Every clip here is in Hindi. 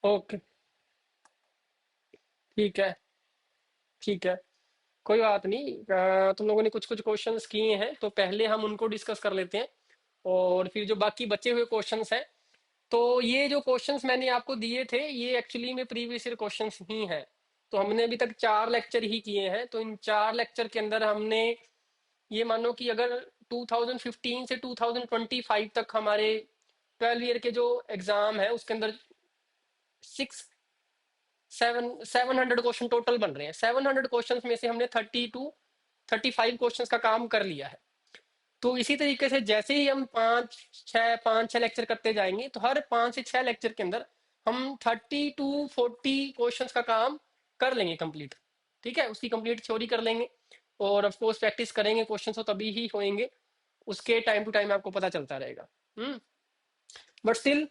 ओके। ठीक है। ठीक है। कोई बात नहीं। तुम लोगों ने कुछ कुछ क्वेश्चंस किए हैं तो पहले हम उनको डिस्कस कर लेते हैं, और फिर जो बाकी बचे हुए क्वेश्चंस हैं, तो ये जो क्वेश्चंस मैंने आपको दिए थे ये एक्चुअली में प्रीवियस ईयर क्वेश्चंस ही हैं। तो हमने अभी तक 4 लेक्चर ही किए हैं, तो इन 4 लेक्चर के अंदर हमने ये मानो कि अगर 2015 से 2025 तक हमारे 12 ईयर के जो एग्जाम है उसके अंदर 700 क्वेश्चन टोटल बन रहे हैं। 700 क्वेश्चन में से हमने 35 क्वेश्चन का काम कर लिया है। तो इसी तरीके से जैसे ही हम पाँच छह लेक्चर करते जाएंगे, तो हर 5 से 6 लेक्चर के अंदर हम 30 to 40 क्वेश्चन का काम कर लेंगे कंप्लीट। ठीक है, उसकी कंप्लीट थ्योरी कर लेंगे, और ऑफ कोर्स प्रैक्टिस करेंगे क्वेश्चन, तो तभी ही होएंगे। उसके टाइम टू टाइम आपको पता चलता रहेगा। But still.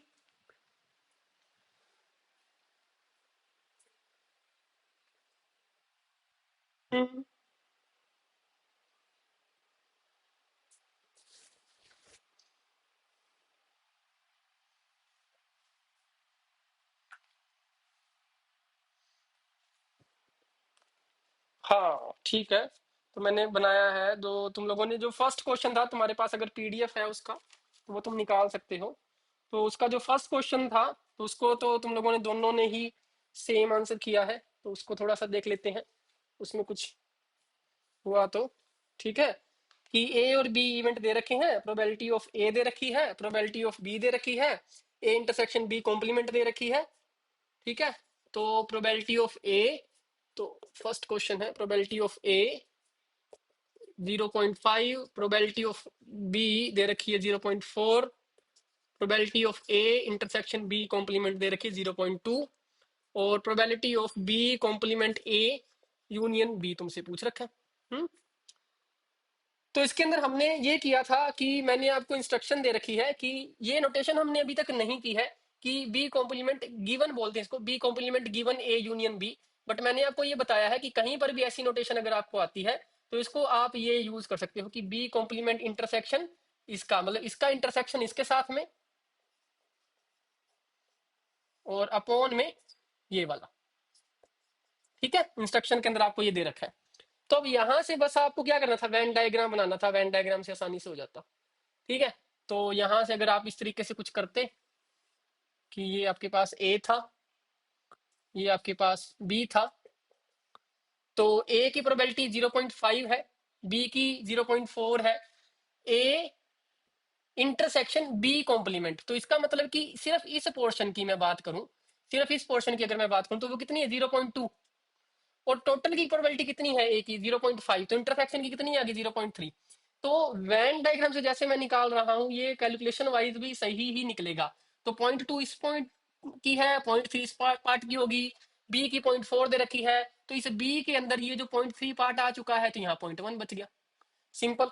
हाँ ठीक है। तो मैंने बनाया है, दो तुम लोगों ने जो फर्स्ट क्वेश्चन था, तुम्हारे पास अगर पीडीएफ है उसका तो वो तुम निकाल सकते हो। तो उसका जो फर्स्ट क्वेश्चन था, तो उसको तो तुम लोगों ने दोनों ने ही सेम आंसर किया है, तो उसको थोड़ा सा देख लेते हैं उसमें कुछ हुआ तो। ठीक है, कि ए और बी इवेंट दे रखे हैं, प्रोबेबिलिटी ऑफ ए दे रखी है, प्रोबेबिलिटी ऑफ बी दे रखी है, ए इंटरसेक्शन बी कॉम्प्लीमेंट दे रखी है। ठीक है। तो प्रोबेबिलिटी ऑफ ए, तो फर्स्ट क्वेश्चन है probability of A 0.5, probability of B दे रखी है 0.4, probability of A intersection B complement दे रखी है 0.2, और probability of B complement A union B तुमसे पूछ रखा है। तो इसके अंदर हमने ये किया था कि मैंने आपको इंस्ट्रक्शन दे रखी है कि ये नोटेशन हमने अभी तक नहीं की है कि बी कॉम्प्लीमेंट गिवन बोलते हैं इसको, B complement given A union B. But मैंने आपको ये बताया है कि कहीं पर भी ऐसी नोटेशन अगर आपको आती है, तो इसको आप ये यूज कर सकते हो कि बी कॉम्प्लीमेंट इंटरसेक्शन इसका, मतलब इसका इंटरसेक्शन इसके साथ में, और अपॉन में ये वाला। ठीक है, इंस्ट्रक्शन के अंदर आपको ये दे रखा है। तो अब यहां से बस आपको क्या करना था, वेन डायग्राम बनाना था, वेन डायग्राम से आसानी से हो जाता। ठीक है। तो यहां से अगर आप इस तरीके से कुछ करते कि ये आपके पास ए था, ये आपके पास बी था, तो ए की प्रोबेबिलिटी 0.5 है, बी की 0.4 है, ए इंटरसेक्शन बी कॉम्प्लीमेंट, तो इसका मतलब कि सिर्फ इस पोर्शन की मैं बात करूं, सिर्फ इस पोर्शन की अगर मैं बात करूं तो वो कितनी है 0.2, और टोटल की प्रोबेबिलिटी कितनी है ए की 0.5, तो इंटरसेक्शन की कितनी आ गई 0.3। तो वैन डायग्राम से जैसे मैं निकाल रहा हूं, ये कैलकुलेशन वाइज भी सही ही निकलेगा। तो 0.2 इस पॉइंट की है, 0.3 इस पार्ट की होगी, बी की 0.4 दे रखी है, तो इस बी के अंदर ये जो 0.3 पार्ट आ चुका है, तो यहाँ 0.1 बच गया। सिंपल।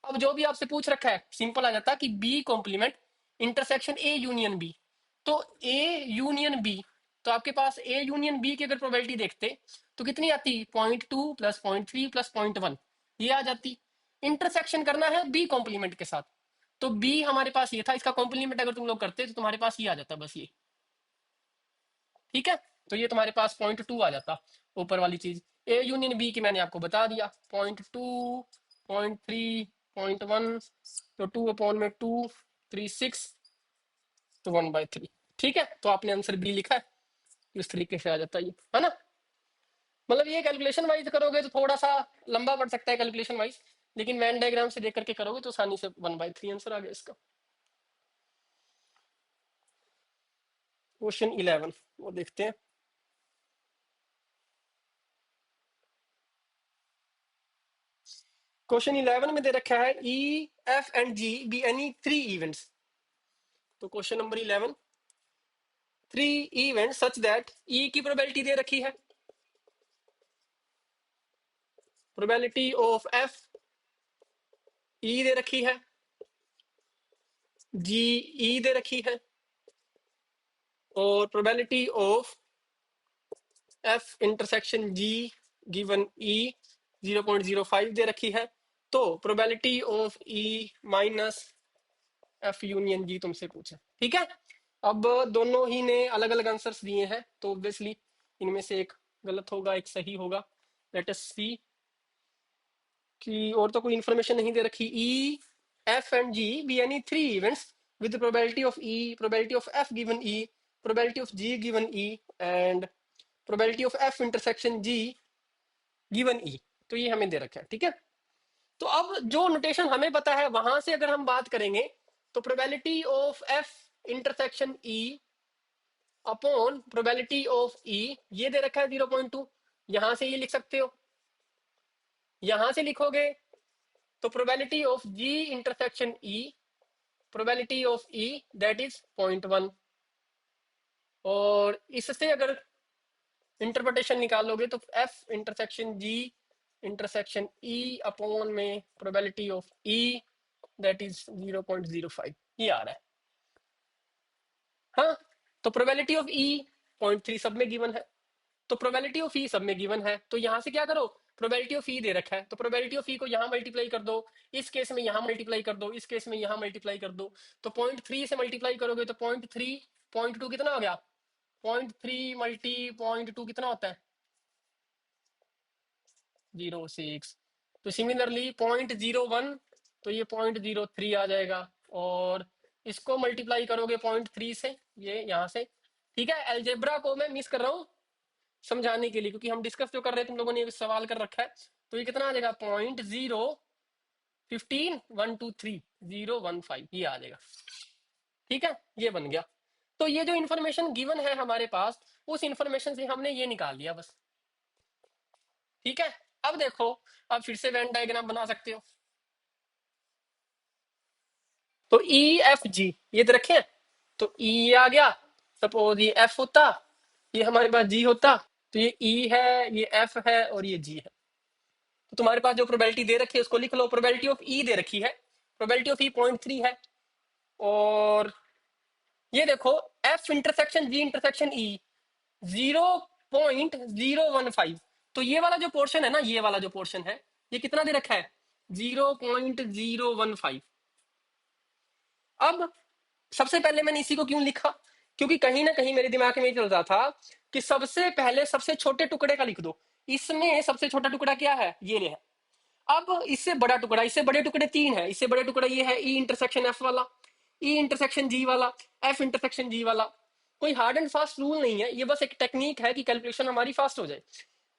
अब जो भी आपसे पूछ रखा है सिंपल आ जाता कि B complement intersection A union B, तो ए यूनियन बी, तो आपके पास ए यूनियन बी की अगर प्रोबेबिलिटी देखते तो कितनी आती, 0.2 प्लस 0.3 प्लस 0.1, ये आ जाती। इंटरसेक्शन करना है बी कॉम्प्लीमेंट के साथ, तो बी हमारे पास ये था, इसका कॉम्प्लीमेंट अगर तुम लोग करते तो तुम्हारे पास ये आ जाता बस ये। ठीक है। तो ये तुम्हारे पास 0.2 आ जाता, ऊपर वाली चीज। ए यूनियन बी की मैंने आपको बता दिया, 0.2, 0.3, 0.1, तो 2/2, 3/6, तो 1/3। ठीक है, तो आपने आंसर बी लिखा है, इस तरीके से आ जाता है ये, है ना। मतलब ये कैलकुलेशन वाइज करोगे तो थोड़ा सा लंबा पड़ सकता है कैलकुलेशन वाइज, लेकिन मैन डायग्राम से देख करके करोगे तो आसानी से 1/3 आंसर आ गया इसका। क्वेश्चन 11 वो देखते हैं। क्वेश्चन 11 में दे रखा है E, F and G be any 3 events. तो question number 11, 3 event such that E की प्रोबेबिलिटी दे रखी है, प्रोबेबिलिटी ऑफ एफ ई दे रखी है, जी ई दे रखी है, और probability of F intersection G given E 0.05 दे रखी है। तो probability of E minus F union G तुमसे पूछा। ठीक है। अब दोनों ही ने अलग अलग आंसर्स दिए हैं, तो ऑब्वियसली इनमें से एक गलत होगा, एक सही होगा। लेट अस सी कि और तो कोई इंफॉर्मेशन नहीं दे रखी। E, F and G be any three events with probability of E, probability of F given E, probability of G given E and probability of F intersection G given E. तो ये हमें दे रखा है, ठीक है। तो अब जो नोटेशन हमें पता है वहां से अगर हम बात करेंगे, तो probability of F intersection E upon probability of E, ये दे रखा है 0.2। यहां से ये लिख सकते हो, यहां से लिखोगे तो probability of G intersection E, probability of E that is 0.1। और इससे अगर इंटरप्रिटेशन निकालोगे तो F intersection G intersection E upon में probability of E that is 0.05, ये आ रहा है। हाँ, तो प्रोबेबिलिटी ऑफ ई 0.3 सब में गिवन है, तो प्रोबेबिलिटी ऑफ ई सब में गिवन है, तो यहां से क्या करो, प्रोबेबिलिटी ऑफ ई दे रखा है तो प्रोबेबिलिटी ऑफ ई को यहाँ मल्टीप्लाई कर दो, इस केस में यहाँ मल्टीप्लाई कर दो, इस केस में यहाँ मल्टीप्लाई कर दो। तो 0.3 से मल्टीप्लाई करोगे तो 0.3, 0.2 कितना हो गया, 0.3 मल्टी 0.2 कितना होता है, 0.6। तो सिमिलरली 0.01, तो ये 0.03 आ जाएगा। और इसको मल्टीप्लाई करोगे 0.3 से, ये यहाँ से, ठीक है। एल्जेब्रा को मैं मिस कर रहा हूँ समझाने के लिए, क्योंकि हम डिस्कस जो कर रहे हैं तुम लोगों ने सवाल कर रखा है। तो ये कितना आ जाएगा, 0.15 1 2 3 0 1 5, ये आ जाएगा, ठीक है। ये बन गया। तो ये जो इन्फॉर्मेशन गिवन है हमारे पास, उस इन्फॉर्मेशन से हमने ये निकाल लिया बस, ठीक है। अब देखो, अब फिर से वेन डायग्राम बना सकते हो। तो ई एफ जी ये तो रखे हैं, तो ई आ गया, सपोज ये एफ होता, ये हमारे पास जी होता, तो ये ई है, ये एफ है और ये जी है। तो तुम्हारे पास जो प्रोबेबिलिटी दे रखी है उसको लिख लो। प्रोबेबिलिटी ऑफ ई दे रखी है, प्रोबेबिलिटी ऑफ ई 0.3 है। और ये देखो एफ इंटरसेक्शन जी इंटरसेक्शन ई 0.015। तो ये वाला जो पोर्शन है ना, ये वाला जो पोर्शन है, ये कितना दे रखा है, 0.015। अब सबसे पहले मैंने इसी को क्यों लिखा, क्योंकि कहीं ना कहीं मेरे दिमाग में ये चल रहा था कि सबसे पहले सबसे छोटे टुकड़े का लिख दो। इसमें सबसे छोटा टुकड़ा क्या है, ये है। अब इससे बड़ा टुकड़ा, इससे बड़े टुकड़े तीन है, इससे बड़े टुकड़ा ये है ई इंटरसेक्शन एफ वाला, ई इंटरसेक्शन जी वाला, एफ इंटरसेक्शन जी वाला। कोई हार्ड एंड फास्ट रूल नहीं है, ये बस एक टेक्निक है कि कैलकुलेशन हमारी फास्ट हो जाए।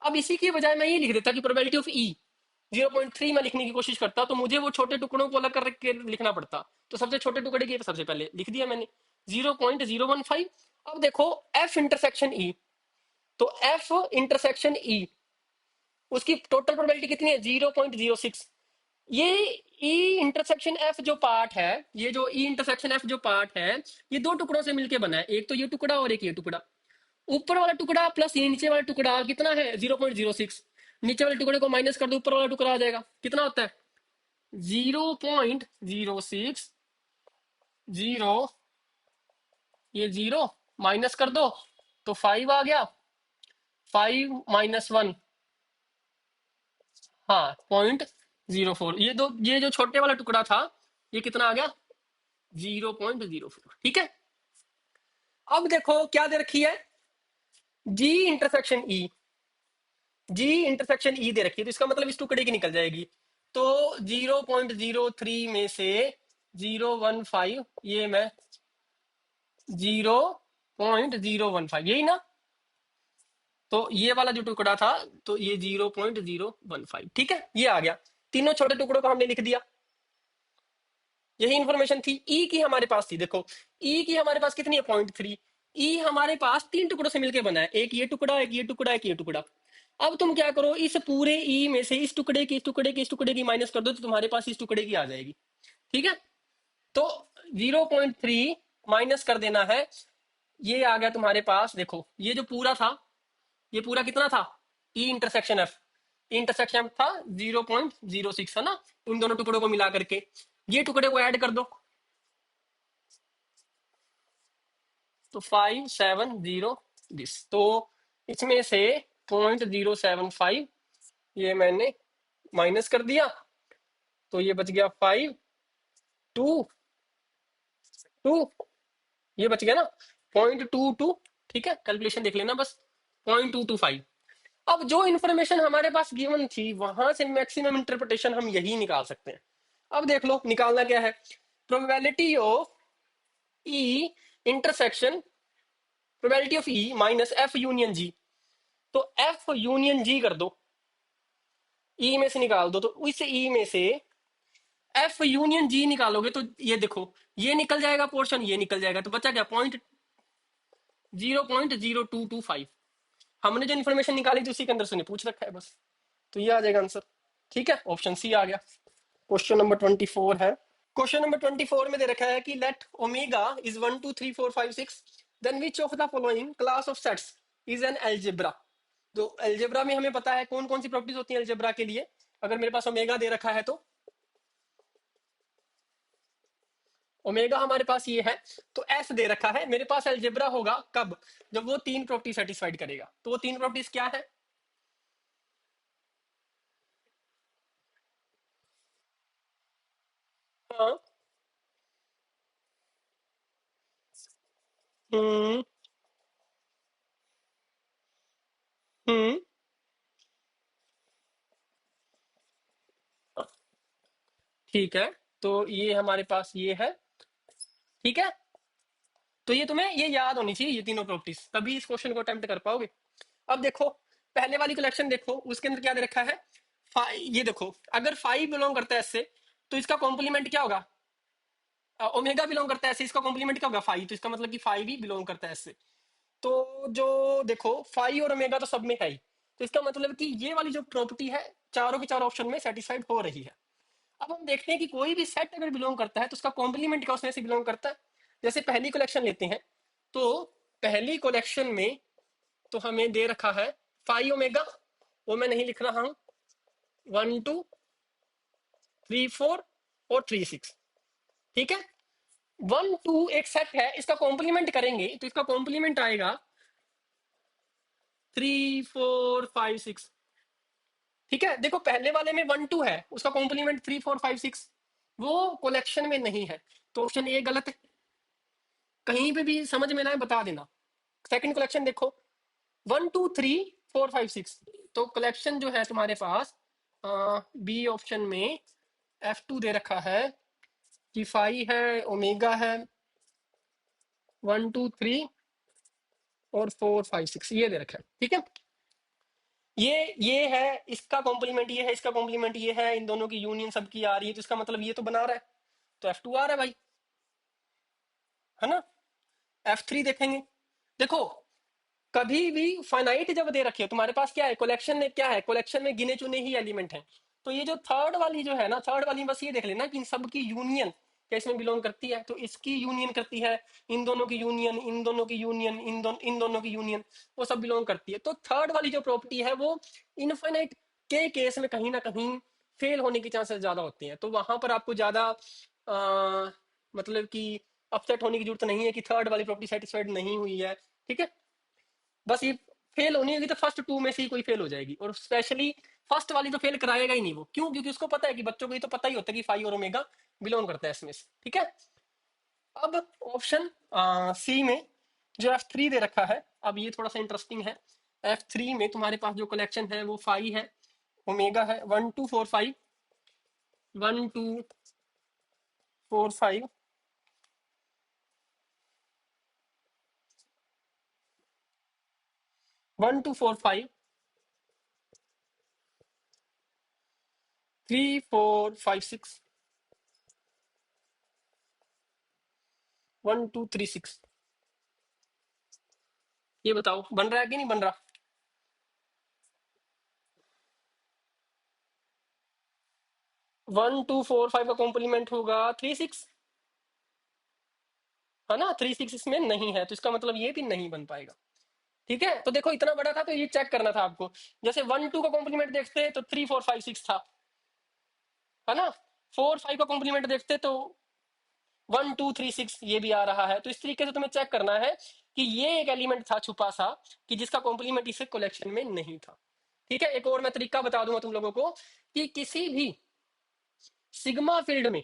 अब इसी की बजाय मैं ये लिख देता कि प्रोबेबिलिटी ऑफ ई 0.3 में लिखने की कोशिश करता, तो मुझे वो छोटे टुकड़ों को अलग करके लिखना पड़ता। तो सबसे छोटे टुकड़े की सबसे पहले लिख दिया मैंने, 0.015। अब देखो एफ इंटरसेक्शन ई, तो एफ इंटरसेक्शन ई उसकी टोटल प्रोबेबिलिटी कितनी है, 0.06। ये ई इंटरसेक्शन एफ जो पार्ट है, ये जो ई इंटरसेक्शन एफ जो पार्ट है, ये दो टुकड़ों से मिलकर बना है, एक तो ये टुकड़ा और एक ये टुकड़ा। ऊपर वाला टुकड़ा प्लस ये नीचे वाला टुकड़ा कितना है, 0.06। नीचे वाले टुकड़े को माइनस कर दो, ऊपर वाला टुकड़ा आ जाएगा, कितना होता है, 0.06, 0, ये 0 माइनस कर दो तो 5 आ गया, 5 - 1, हाँ 0.04। ये जो छोटे वाला टुकड़ा था, ये कितना आ गया, 0.04, ठीक है। अब देखो क्या दे रखी है, जी इंटरसेक्शन ई, जी इंटरसेक्शन ई दे रखी है, तो इसका मतलब इस टुकड़े की निकल जाएगी। तो 0.03 में से 0.15, ये मैं 0.015, यही ना। तो ये वाला जो टुकड़ा था, तो ये 0.015, ठीक है, ये आ गया। तीनों छोटे टुकड़ों को हमने लिख दिया, यही इंफॉर्मेशन थी। ई की हमारे पास थी, देखो ई की हमारे पास कितनी है, 0.3। ई हमारे पास तीन टुकड़ों से मिलकर बना है, एक ये टुकड़ा, एक ये टुकड़ा, एक ये टुकड़ा। अब तुम क्या करो, इस पूरे ई में से इस टुकड़े की, इस टुकड़े की, इस टुकड़े की माइनस कर दो, तो तुम्हारे पास इस टुकड़े की आ जाएगी, ठीक है। तो 0.3 माइनस कर देना है, ये आ गया तुम्हारे पास। देखो ये जो पूरा था, ये पूरा कितना था, ई इंटरसेक्शन एफ, इंटरसेक्शन था 0.06 है ना, इन दोनों टुकड़ों को मिला करके। ये टुकड़े को ऐड कर दो, तो 570 दिस। तो इसमें से 0.075 ये मैंने माइनस कर दिया, तो ये बच गया 5 2 2 ये बच गया ना, 0.22। ठीक है, कैलकुलेशन देख लेना बस, 0.225। अब जो इन्फॉर्मेशन हमारे पास गिवन थी वहां से मैक्सिमम इंटरप्रिटेशन हम यही निकाल सकते हैं। अब देख लो निकालना क्या है, probability of E intersection, probability of E minus F union G. तो एफ यूनियन जी कर दो, ई में से निकाल दो, तो इस ई में से एफ यूनियन जी निकालोगे तो ये देखो, ये निकल जाएगा पोर्शन, ये निकल जाएगा, तो बचा क्या, 0.0225। हमने जो इन्फॉर्मेशन निकाली थी उसी के अंदर से पूछ रखा है बस, तो ये आ जाएगा आंसर। ठीक है, ऑप्शन सी आ गया। क्वेश्चन नंबर 24 है। क्वेश्चन नंबर 24 में दे रखा है कि let omega is 1 2 3 4 5 6, then which of the following class of sets is an algebra. तो एल्जेब्रा में हमें पता है कौन कौन सी प्रॉपर्टीज होती है एल्जेब्रा के लिए। अगर मेरे पास ओमेगा दे रखा है तो ओमेगा हमारे पास ये है, तो एस दे रखा है, मेरे पास एल्जेब्रा होगा कब, जब वो तीन प्रॉपर्टी सेटिस्फाइड करेगा। तो वो तीन प्रॉपर्टीज क्या है? हाँ। हम्म। हम्म। ठीक है, तो ये हमारे पास ये है। ठीक है, तो ये तुम्हें ये याद होनी चाहिए, ये तीनों प्रॉपर्टीज, तभी इस क्वेश्चन को अटेम्प्ट कर पाओगे। अब देखो पहले वाली कलेक्शन देखो, उसके अंदर क्या दे रखा है, ये देखो अगर फाइव बिलोंग करता है इससे, तो इसका कॉम्प्लीमेंट क्या होगा, ओमेगा बिलोंग करता है ऐसे, इसका कॉम्प्लीमेंट क्या होगा, फाइव, तो इसका मतलब कि फाइव ही बिलोंग करता है ऐसे। तो जो देखो फाइव और ओमेगा तो सब में है ही, तो इसका मतलब कि ये वाली जो प्रॉपर्टी है चारों के चार ऑप्शन में सेटिस्फाइड हो रही है। अब हम देखते हैं कि कोई भी सेट अगर बिलोंग करता है तो उसका कॉम्प्लीमेंट क्या उसमें से बिलोंग करता है। जैसे पहली कलेक्शन लेते हैं, तो पहली कलेक्शन में तो हमें दे रखा है फाइव ओमेगा, वो मैं नहीं लिख रहा हूं, 1 2 3 4 और 3 6। ठीक है, 1 2 एक सेट है, इसका कॉम्प्लीमेंट करेंगे तो इसका कॉम्प्लीमेंट आएगा 3 4 5 6। ठीक है, देखो पहले वाले में 1 2 है, उसका कॉम्प्लीमेंट 3 4 5 6, वो कलेक्शन में नहीं है, तो ऑप्शन ए गलत है। कहीं पे भी समझ में ना आए बता देना। सेकंड कलेक्शन देखो, 1 2 3 4 5 6, तो कलेक्शन जो है तुम्हारे पास बी ऑप्शन में F2 दे रखा है कि फाइव है, ओमेगा है, 1 2 3 और 4 5 6 ये दे रखा है। ठीक है, ये है, इसका कॉम्प्लीमेंट ये है, इसका कॉम्प्लीमेंट ये है, इन दोनों की यूनियन सबकी आ रही है, तो इसका मतलब ये तो बना रहा है, तो F2 आ रहा है भाई, है ना। F3 देखेंगे, देखो कभी भी फाइनाइट जब दे रखे हो तुम्हारे पास क्या है, कलेक्शन में क्या है, कलेक्शन में गिने चुने ही एलिमेंट हैं। तो ये जो थर्ड वाली जो है ना, थर्ड वाली बस ये देख लेना कि इन सब की यूनियन क्या इसमें बिलोंग करती है, तो इसकी यूनियन करती है, इन दोनों की यूनियन, इन दोनों की यूनियन, इन दोनों की यूनियन, वो सब बिलोंग करती है। तो थर्ड वाली जो प्रॉपर्टी है वो इनफाइनाइट के केस में कहीं ना कहीं फेल होने की चांसेस ज्यादा होते हैं, तो वहां पर आपको ज्यादा मतलब कि अपसेट होने की जरूरत नहीं है कि थर्ड वाली प्रॉपर्टी सेटिस्फाइड नहीं हुई है। ठीक है, बस ये फेल होनी होगी तो फर्स्ट टू में से ही कोई फेल हो जाएगी, और स्पेशली फर्स्ट वाली तो फेल कराएगा ही नहीं वो, क्यों, क्योंकि उसको पता है कि बच्चों को ये तो पता ही होता है कि फाइव और ओमेगा बिलोंग करता है इसमें से। ठीक है, अब ऑप्शन सी में जो F3 दे रखा है, अब ये थोड़ा सा इंटरेस्टिंग है। F3 में तुम्हारे पास जो कलेक्शन है वो फाइव है, ओमेगा है, 1 2 4 5, 1 2 4 5, 1 2 4 5, 3 4 5 6, 1 2 3 6। ये बताओ बन रहा है कि नहीं बन रहा। 1 2 4 5 का कॉम्प्लीमेंट होगा 3 6, है ना, 3 6 इसमें नहीं है, तो इसका मतलब ये भी नहीं बन पाएगा। ठीक है, तो देखो इतना बड़ा था तो ये चेक करना था आपको, जैसे 1 2 का कॉम्प्लीमेंट देखते तो 3 4 5 6 था, है ना, 4 5 का कॉम्प्लीमेंट देखते तो 1 2 3 6 ये भी आ रहा है, तो इस तरीके से तुम्हें चेक करना है कि ये एक एलिमेंट था छुपा सा कि जिसका कॉम्प्लीमेंट इस कलेक्शन में नहीं था। ठीक है, एक और मैं तरीका बता दूंगा तुम लोगों को कि किसी भी सिग्मा फील्ड में,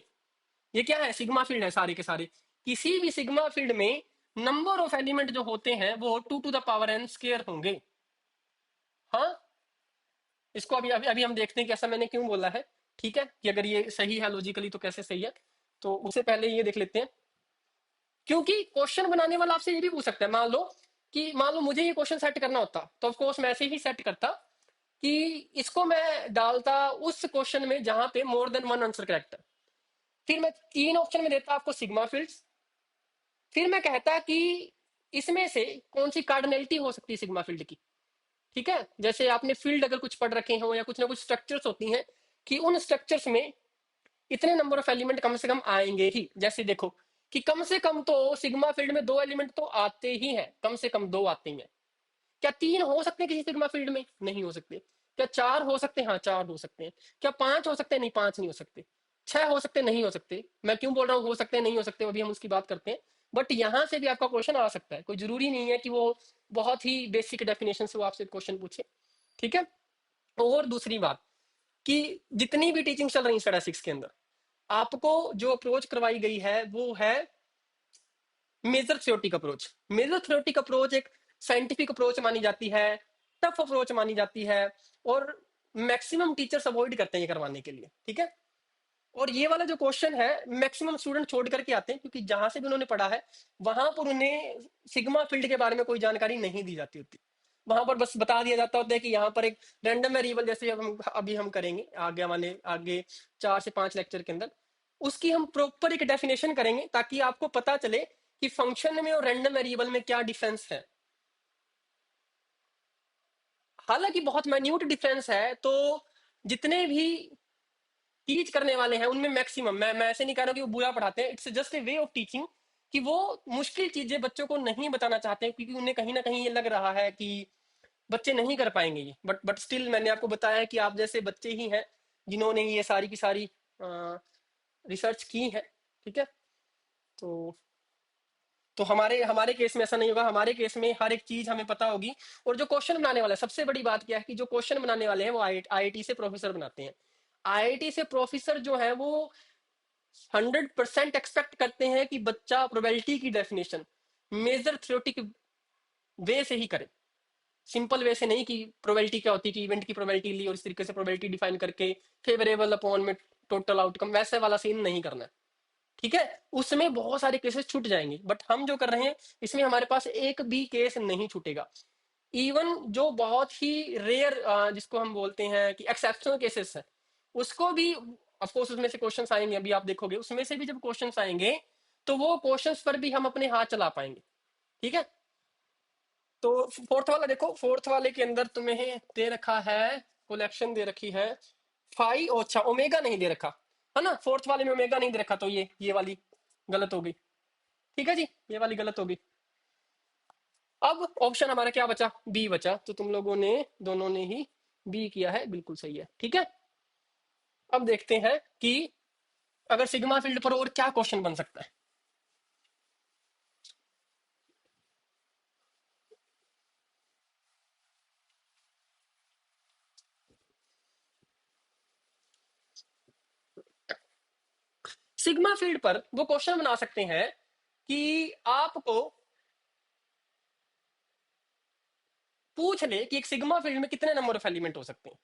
ये क्या है, सिग्मा फील्ड है सारे के सारे, किसी भी सिग्मा फील्ड में नंबर ऑफ एलिमेंट जो होते हैं वो 2 to the power n² होंगे। हाँ, इसको अभी अभी अभी हम देखते हैं कि ऐसा मैंने क्यों बोला है। ठीक है, कि अगर ये सही है लॉजिकली तो कैसे सही है। तो उससे पहले ये देख लेते हैं, क्योंकि क्वेश्चन बनाने वाला आपसे ये भी पूछ सकता है। मान लो मुझे ये क्वेश्चन सेट करना होता, तो ऑफकोर्स मैं ऐसे ही सेट करता कि इसको मैं डालता उस क्वेश्चन में जहां पे more than one answer correct है। फिर मैं 3 ऑप्शन में देता आपको सिग्मा फील्ड्स। फिर मैं कहता कि इसमें से कौन सी कार्डिनलिटी हो सकती है सिग्मा फील्ड की। ठीक है, जैसे आपने फील्ड अगर कुछ पढ़ रखे हो या कुछ ना कुछ स्ट्रक्चर्स होती हैं कि उन स्ट्रक्चर्स में इतने नंबर ऑफ एलिमेंट कम से कम आएंगे ही। जैसे देखो कि कम से कम तो सिग्मा फील्ड में 2 एलिमेंट तो आते ही हैं, कम से कम 2 आते ही हैं। क्या 3 हो सकते हैं किसी सिग्मा फील्ड में? नहीं हो सकते। क्या 4 हो सकते हैं? हाँ 4 हो सकते हैं। क्या 5 हो सकते हैं? नहीं 5 नहीं हो सकते। 6 हो सकते हैं? नहीं हो सकते। मैं क्यों बोल रहा हूँ हो सकते हैं नहीं हो सकते, अभी हम उसकी बात करते हैं। बट यहां से भी आपका क्वेश्चन आ सकता है, कोई जरूरी नहीं है कि वो बहुत ही बेसिक डेफिनेशन से वो आपसे क्वेश्चन पूछे। ठीक है। और दूसरी बात कि जितनी भी टीचिंग चल रही है स्टैटिस्टिक्स के अंदर, आपको जो अप्रोच करवाई गई है वो है measure theoretic approach. Measure theoretic approach एक साइंटिफिक अप्रोच मानी जाती है, टफ अप्रोच मानी जाती है, और मैक्सिमम टीचर्स अवॉइड करते हैं ये करवाने के लिए। ठीक है। और ये वाला जो क्वेश्चन है मैक्सिमम स्टूडेंट छोड़ करके आते हैं, क्योंकि जहां से भी उन्होंने पढ़ा है वहां पर उन्हें सिग्मा फील्ड के बारे में कोई जानकारी नहीं दी जाती होती। वहां पर बस बता दिया जाता होता है कि यहाँ पर एक रैंडम वेरिएबल, जैसे अब हम अभी हम करेंगे आगे 4 से 5 लेक्चर के अंदर, उसकी हम प्रॉपर एक डेफिनेशन करेंगे ताकि आपको पता चले कि फंक्शन में और रैंडम वेरिएबल में क्या डिफरेंस है। हालांकि बहुत माइन्यूट डिफरेंस है, तो जितने भी टीच करने वाले हैं उनमें मैक्सिमम, मैं ऐसे नहीं कह रहा कि वो बुरा पढ़ाते हैं, it's just a way of teaching कि वो मुश्किल चीजें बच्चों को नहीं बताना चाहते हैं, क्योंकि उन्हें कहीं ना कहीं ये लग रहा है कि बच्चे नहीं कर पाएंगे ये। बट स्टिल मैंने आपको बताया है कि आप जैसे बच्चे ही हैं जिन्होंने ये सारी की सारी रिसर्च की है। ठीक है। तो हमारे हमारे केस में ऐसा नहीं होगा। हमारे केस में हर एक चीज हमें पता होगी। और जो क्वेश्चन बनाने वाला है, सबसे बड़ी बात क्या है कि जो क्वेश्चन बनाने वाले हैं वो आईआईटी से प्रोफेसर बनाते हैं। आईआईटी से प्रोफेसर जो है वो 100% एक्सपेक्ट करते हैं कि बच्चा प्रोबेबिलिटी की डेफिनेशन मेजर थ्योरेटिक वे से ही करे। सिंपल वे से नहीं कि प्रोबेबिलिटी क्या होती है कि इवेंट की प्रोबेबिलिटी ली और इस तरीके से प्रोबेबिलिटी डिफाइन करके फेवरेबल अपॉन में टोटल आउटकम, वैसे वाला सीन नहीं करना है। ठीक है। उसमें बहुत सारे केसेस छूट जाएंगे, बट हम जो कर रहे हैं इसमें हमारे पास एक भी केस नहीं छूटेगा। इवन जो बहुत ही रेयर, जिसको हम बोलते हैं कि एक्सेप्शनल केसेस है, उसको भी ऑफकोर्स उसमें से क्वेश्चंस आएंगे, अभी आप देखोगे उसमें से भी जब क्वेश्चंस आएंगे तो वो क्वेश्चंस पर भी हम अपने हाथ चला पाएंगे। ठीक है। तो फोर्थ वाला देखो, फोर्थ वाले के अंदर तुम्हें दे रखा है, कलेक्शन दे रखी है फाइव। अच्छा, ओमेगा नहीं दे रखा है ना, फोर्थ वाले में ओमेगा नहीं दे रखा, तो ये वाली गलत हो गई। ठीक है जी, ये वाली गलत हो गई। अब ऑप्शन हमारा क्या बचा? बी बचा। तो तुम लोगों ने दोनों ने ही बी किया है, बिल्कुल सही है। ठीक है। अब देखते हैं कि अगर सिग्मा फील्ड पर और क्या क्वेश्चन बन सकता है। सिग्मा फील्ड पर वो क्वेश्चन बना सकते हैं कि आपको पूछ ले कि एक सिग्मा फील्ड में कितने नंबर ऑफ एलिमेंट हो सकते हैं।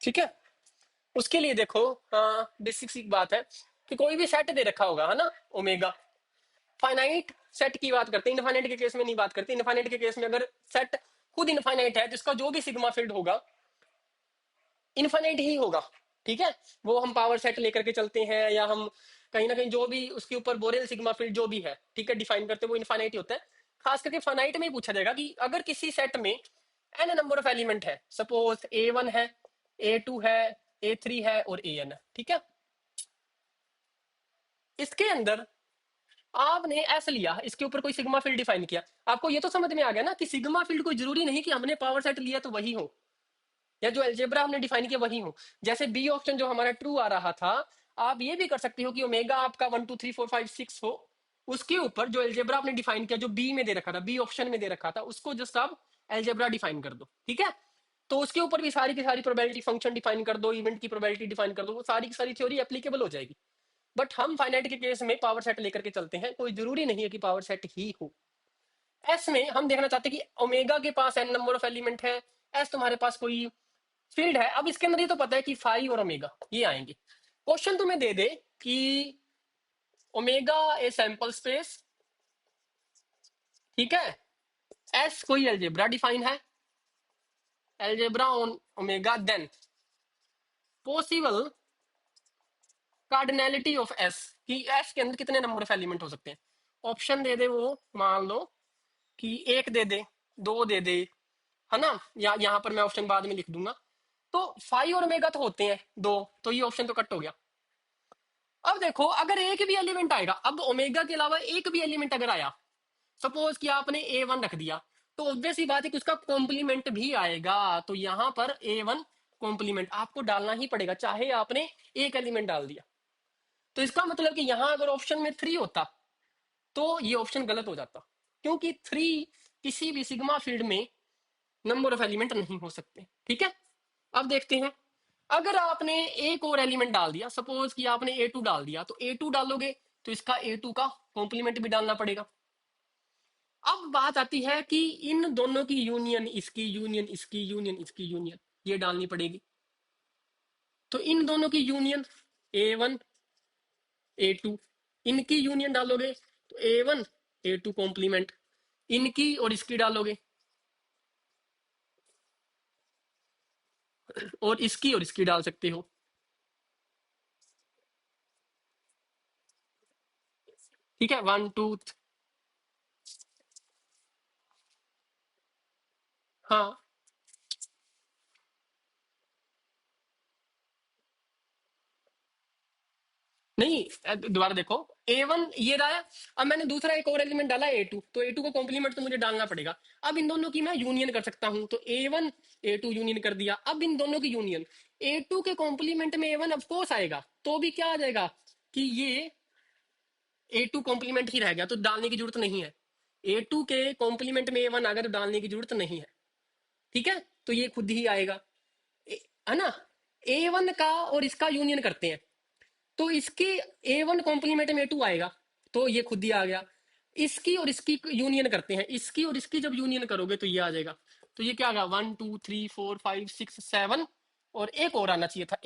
ठीक है। उसके लिए देखो, बेसिक सी बात है कि कोई भी सेट दे रखा होगा, है ना, ओमेगा। फाइनाइट सेट की बात करते हैं, इनफाइनाइट के केस में नहीं बात करते। इनफाइनाइट के केस में अगर सेट खुद इनफाइनाइट है, जिसका जो भी सिग्मा फील्ड होगा इनफाइनाइट ही होगा। ठीक है। वो हम पावर सेट लेकर के चलते हैं, या हम कहीं ना कहीं जो भी उसके ऊपर बोरेल सिग्मा फील्ड जो भी है, ठीक है, डिफाइन करते हैं, वो इनफाइनाइट ही होता है। खास करके फाइनाइट में ही पूछा जाएगा कि अगर किसी सेट में एन नंबर ऑफ एलिमेंट है, सपोज A1 है, A2 है, A3 है और AN है। ठीक है। इसके अंदर आपने एस लिया, इसके ऊपर कोई सिग्मा फील्ड डिफाइन किया, आपको ये तो समझ में आ गया ना कि सिग्मा फील्ड कोई जरूरी नहीं कि हमने पावर सेट लिया तो वही हो, या जो एल्जेब्रा हमने डिफाइन किया वही हो। जैसे बी ऑप्शन जो हमारा ट्रू आ रहा था, आप ये भी कर सकते हो कि ओमेगा आपका 1 2 3 4 5 6 हो, उसके ऊपर जो एल्जेब्रा आपने डिफाइन किया, जो बी में दे रखा था, बी ऑप्शन में दे रखा था, उसको जस्ट आप एल्जेब्रा डिफाइन कर दो, ठीक है। तो उसके ऊपर भी सारी की सारी प्रोबेबिलिटी फंक्शन डिफाइन कर दो, इवेंट की प्रोबेबिलिटी डिफाइन कर दो, वो सारी की सारी थ्योरी एप्लीकेबल हो जाएगी। बट हम फाइनाइट के केस में पावर सेट लेकर के चलते हैं, कोई जरूरी नहीं है कि पावर सेट ही हो। एस में हम देखना चाहते हैं कि ओमेगा के पास एन नंबर ऑफ एलिमेंट है, एस तुम्हारे पास कोई फील्ड है। अब इसके अंदर ये तो पता है कि फाई और ओमेगा ये आएंगे। क्वेश्चन तुम्हें दे दे कि ओमेगा ए सैंपल स्पेस, ठीक है, एस कोई एल्जेब्रा डिफाइन है, algebra on omega, then possible cardinality of S, कि एस के अंदर कितने नंबर ऑफ एलिमेंट हो सकते हैं। ऑप्शन दे दे वो, मान लो कि एक दे दे, दो दे दे, है ना, या यहां पर मैं ऑप्शन बाद में लिख दूंगा। तो फाइव और ओमेगा तो होते हैं दो, तो ये ऑप्शन तो कट हो गया। अब देखो अगर एक भी एलिमेंट आएगा, अब ओमेगा के अलावा एक भी एलिमेंट अगर आया, सपोज कि आपने A1 रख दिया, तो ऑब्वियस ही बात है कि उसका कॉम्प्लीमेंट भी आएगा। तो यहां पर A1 कॉम्प्लीमेंट आपको डालना ही पड़ेगा, चाहे आपने एक एलिमेंट डाल दिया। तो इसका मतलब कि यहां अगर ऑप्शन में 3 होता तो ये ऑप्शन गलत हो जाता, क्योंकि 3 किसी भी सिग्मा फील्ड में नंबर ऑफ एलिमेंट नहीं हो सकते, ठीक है। अब देखते हैं, अगर आपने एक और एलिमेंट डाल दिया, सपोज कि आपने A2 डाल दिया, तो A2 डालोगे तो इसका A2 का कॉम्प्लीमेंट भी डालना पड़ेगा। अब बात आती है कि इन दोनों की यूनियन, इसकी यूनियन, इसकी यूनियन, इसकी यूनियन, ये डालनी पड़ेगी। तो इन दोनों की यूनियन A1 A2, इनकी यूनियन डालोगे तो A1 A2 कॉम्प्लीमेंट, इनकी और इसकी डालोगे, और इसकी डाल सकते हो, ठीक है, 1 2। हाँ, नहीं, दोबारा देखो, A1 ये रहा है, अब मैंने दूसरा एक और एलिमेंट डाला A2, तो A2 को कॉम्प्लीमेंट तो मुझे डालना पड़ेगा। अब इन दोनों की मैं यूनियन कर सकता हूं, तो A1 A2 यूनियन कर दिया। अब इन दोनों की यूनियन, A2 के कॉम्प्लीमेंट में A1 ऑफ कोर्स आएगा, तो भी क्या आ जाएगा कि ये A2 कॉम्प्लीमेंट ही रह गया, तो डालने की जरूरत नहीं है। A2 के कॉम्प्लीमेंट में A1 आ गया, तो डालने की जरूरत नहीं है, ठीक है, तो ये खुद ही आएगा, है ना। A1 का और इसका यूनियन करते हैं, तो इसके A1 कॉम्प्लीमेंट में A2 आएगा, तो ये खुद ही आ गया। इसकी और इसकी यूनियन करते हैं, इसकी और इसकी जब यूनियन करोगे तो ये आ जाएगा। तो ये क्या आ गया, 1 2 3 4 5 6 7, और एक और आना चाहिए था,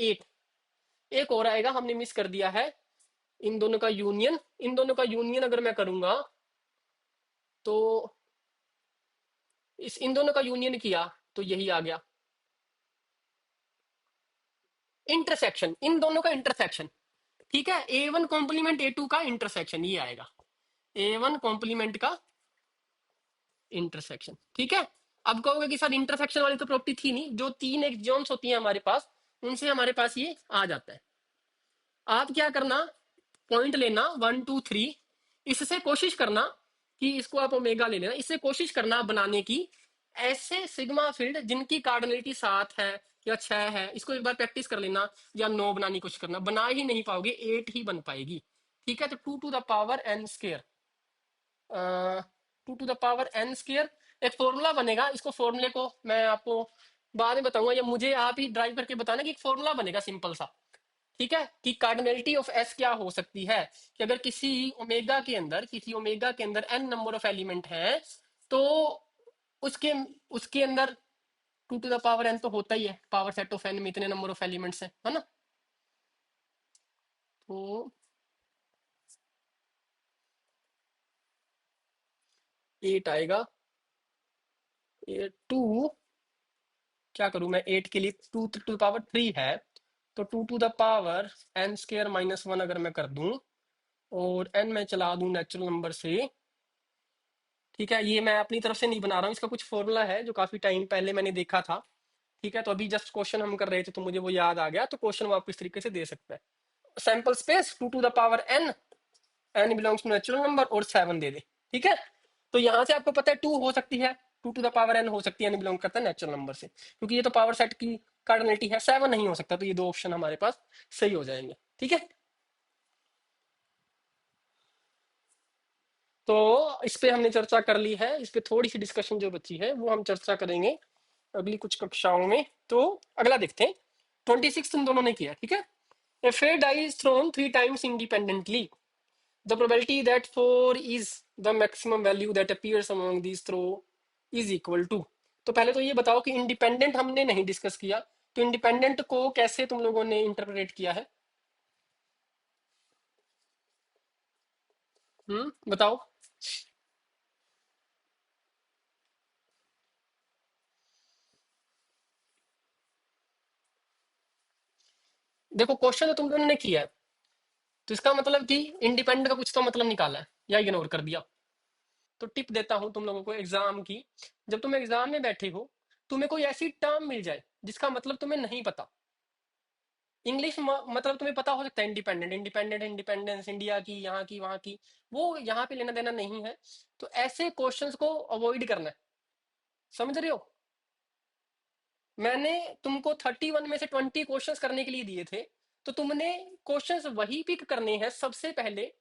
एक और आएगा, हमने मिस कर दिया है। इन दोनों का यूनियन, इन दोनों का यूनियन अगर मैं करूंगा तो इस इन दोनों का यूनियन किया तो यही आ गया, इंटरसेक्शन, इन दोनों का इंटरसेक्शन, ठीक है। A1 कॉम्प्लीमेंट A2 का इंटरसेक्शन ये आएगा, A1 कॉम्प्लीमेंट का इंटरसेक्शन, ठीक है। अब कहोगे कि सर इंटरसेक्शन वाली तो प्रॉपर्टी थी नहीं, जो तीन एक जोन्स होती हैं हमारे पास, उनसे हमारे पास ये आ जाता है। आप क्या करना, पॉइंट लेना 1 2 3, इससे कोशिश करना कि इसको आप ओमेगा ले लेना, इससे कोशिश करना बनाने की ऐसे सिग्मा फील्ड जिनकी कार्डिनलिटी 7 है या 6 है, इसको एक बार प्रैक्टिस कर लेना, या 9 बनाने की कोशिश करना, बना ही नहीं पाओगे, 8 ही बन पाएगी, ठीक है। तो 2 to the power n square, 2 to the power n square एक फॉर्मूला बनेगा, इसको फॉर्मूले को मैं आपको बाद में बताऊंगा, या मुझे आप ही ड्राइव करके बताना कि एक फॉर्मूला बनेगा सिंपल सा, ठीक है, कि कार्डिनलिटी ऑफ एस क्या हो सकती है, कि अगर किसी ओमेगा के अंदर एन नंबर ऑफ एलिमेंट है, तो उसके उसके अंदर 2 to the power n तो होता ही है, पावर सेट ऑफ एन में इतने नंबर ऑफ एलिमेंट्स है ना। तो 8 आएगा, 2, क्या करूं मैं, 8 के लिए 2 to the power 3 है, तो 2 to the power n² - 1 अगर मैं कर दूं, और n में चला दूं नेचुरल नंबर से, ठीक है, ये मैं अपनी तरफ से नहीं बना रहा हूँ, इसका कुछ फॉर्मूला है जो काफी टाइम पहले मैंने देखा था, ठीक है। तो अभी जस्ट क्वेश्चन हम कर रहे थे तो मुझे वो याद आ गया, तो क्वेश्चन वो आप इस तरीके से दे सकते हैं, sample space 2 to the power n, n belongs to natural number, और 7 दे दे, ठीक है। तो यहां से आपको पता है 2 हो सकती है, 2 to the power n हो सकती है, n बिलोंग करता है नेचुरल नंबर से, क्योंकि ये तो पावर सेट की कार्डिनलिटी है, 7 नहीं हो सकता, तो ये दो ऑप्शन हमारे पास सही हो जाएंगे, ठीक है। तो इस पे हमने चर्चा कर ली है, इस पे थोड़ी सी डिस्कशन जो बची है वो हम चर्चा करेंगे अगली कुछ कक्षाओं में। तो अगला देखते हैं। 26 तुम दोनों ने किया, ठीक है। A fair die is thrown three times independently. The probability that four is the maximum value that appears among these throw is equal to। तो पहले तो ये बताओ कि इंडिपेंडेंट हमने नहीं डिस्कस किया, तो इंडिपेंडेंट को कैसे तुम लोगों ने इंटरप्रेट किया है? बताओ। देखो क्वेश्चन तो तुम दोनों ने किया है, तो इसका मतलब कि इंडिपेंडेंट का कुछ तो मतलब निकाला है या इग्नोर कर दिया। तो टिप देता हूं तुम लोगों को एग्जाम की। जब तुम एग्जाम में बैठे हो, तुम्हें कोई ऐसी टर्म मिल जाए जिसका मतलब तुम्हें नहीं पता। इंग्लिश मतलब तुम्हें पता हो सकता है, इंडिपेंडेंट इंडिपेंडेंट इंडिपेंडेंस, इंडिया की, यहाँ की, वहां की, वो यहाँ पे लेना देना नहीं है। तो ऐसे क्वेश्चंस को अवॉइड करना है, समझ रहे हो? मैंने तुमको 31 में से 20 क्वेश्चंस करने के लिए दिए थे, तो तुमने क्वेश्चंस वही पिक करने हैं सबसे पहले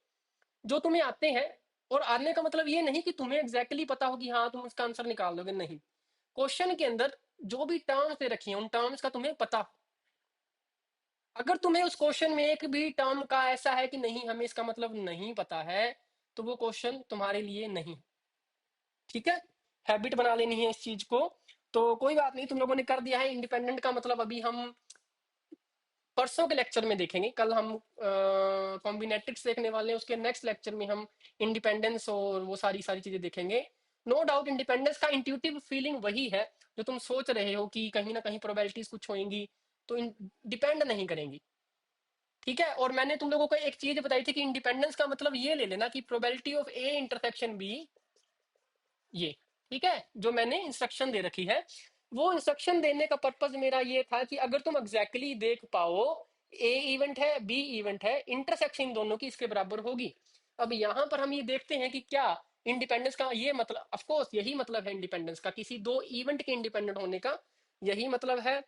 जो तुम्हें आते हैं। और आने का मतलब ये नहीं कि तुम्हें एग्जैक्टली पता हो कि हाँ तुम उसका आंसर निकाल दोगे, नहीं। क्वेश्चन के अंदर जो भी टर्म्स दे रखी हैं उन टर्म्स का तुम्हें पता। अगर तुम्हें उस क्वेश्चन में एक भी टर्म का ऐसा है कि नहीं हमें इसका मतलब नहीं पता है, तो वो क्वेश्चन तुम्हारे लिए नहीं। ठीक है, हैबिट बना लेनी है इस चीज को। तो कोई बात नहीं, तुम लोगों ने कर दिया है। इंडिपेंडेंट का मतलब अभी हम परसों के लेक्चर में देखेंगे। कल हम कॉम्बिनेटिक्स देखने वाले हैं, उसके नेक्स्ट लेक्चर में हम इंडिपेंडेंस और वो सारी सारी चीजें देखेंगे। नो डाउट इंडिपेंडेंस का इंट्यूटिव फीलिंग वही है जो तुम सोच रहे हो कि कहीं ना कहीं प्रोबेबिलिटीज कुछ होंगी, तो डिपेंड नहीं करेंगी। ठीक है, और मैंने तुम लोगों को एक चीज बताई थी कि इंडिपेंडेंस का मतलब ये ले लेना कि probability of A intersection B, ये। ठीक है, जो मैंने इंस्ट्रक्शन दे रखी है, वो इंस्ट्रक्शन देने का पर्पज मेरा ये था कि अगर तुम एग्जैक्टली exactly देख पाओ ए इवेंट है बी इवेंट है, इंटरसेक्शन दोनों की इसके बराबर होगी। अब यहां पर हम ये देखते हैं कि क्या इंडिपेंडेंस का ये मतलब, ऑफ कोर्स यही मतलब है इंडिपेंडेंस का, किसी दो इवेंट के इंडिपेंडेंट होने का यही मतलब है।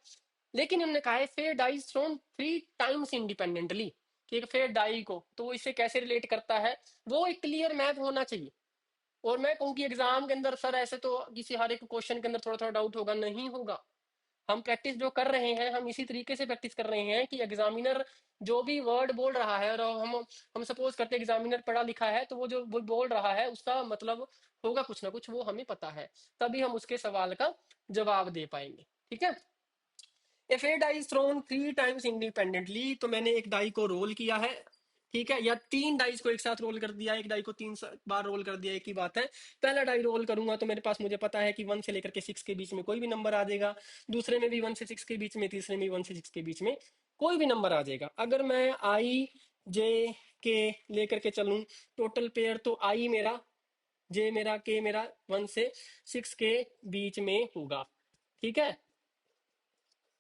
लेकिन हमने कहा है fair dice thrown three times independently, कि एक फेयर डाई को तो वो इससे कैसे रिलेट करता है, वो एक क्लियर मैप होना चाहिए। और मैं कहूँ कि एग्जाम के अंदर सर ऐसे तो किसी हर एक क्वेश्चन के अंदर थोड़ा थोड़ा डाउट होगा, नहीं होगा। हम प्रैक्टिस जो कर रहे हैं, हम इसी तरीके से प्रैक्टिस कर रहे हैं कि एग्जामिनर जो भी वर्ड बोल रहा है, और हम सपोज करते हैं एग्जामिनर पढ़ा लिखा है, तो वो जो वो बोल रहा है उसका मतलब होगा कुछ ना कुछ, वो हमें पता है। तभी हम उसके सवाल का जवाब दे पाएंगे। ठीक है। If a die is thrown three times independently, तो मैंने एक डाई को रोल किया है, ठीक है, या तीन डाइस को एक साथ रोल कर दिया, एक डाई को बार रोल कर दिया, एक ही बात है। पहला डाई रोल करूंगा तो मेरे पास मुझे पता है कि 1 से लेकर के 6 के बीच में कोई भी नंबर आ जाएगा, दूसरे में भी 1 से 6 के बीच में, तीसरे में भी 1 से 6 के बीच में कोई भी नंबर आ जाएगा। अगर मैं आई जे के लेकर के चलूं टोटल पेयर, तो आई मेरा, जे मेरा, के मेरा 1 से 6 के बीच में होगा। ठीक है,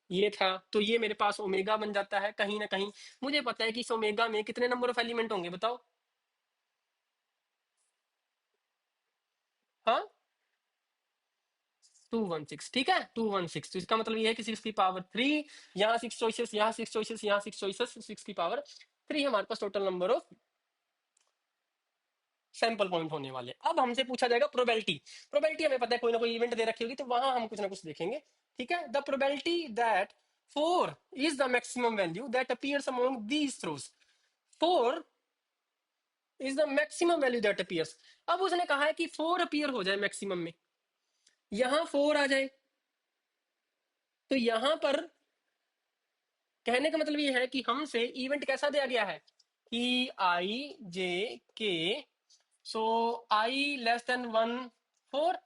ये था। तो ये मेरे पास ओमेगा बन जाता है कहीं ना कहीं। मुझे पता है कि इस ओमेगा में कितने नंबर ऑफ एलिमेंट होंगे, बताओ। हाँ, 216, ठीक है, 216। तो इसका मतलब ये है कि 6 की पावर 3, यहाँ 6 चॉइसेस, यहाँ 6 चॉइसेस, यहाँ 6 चॉइसेस, 6 की पावर 3 हमारे पास total number of sample point होने वाले। अब हमसे पूछा जाएगा प्रोबेबिलिटी। प्रोबेबिलिटी हमें पता है, कोई ना कोई इवेंट दे रखी होगी, तो वहां हम कुछ ना कुछ देखेंगे। ठीक है, the probability that 4 is the maximum value that appears among these throws. 4 is the maximum value that appears. अब उसने कहा है कि 4 अपीयर हो जाए मैक्सिमम में, यहां 4 आ जाए, तो यहां पर कहने का मतलब ये है कि हमसे इवेंट कैसा दिया गया है कि आई जे के, सो आई लेस देन 1 4,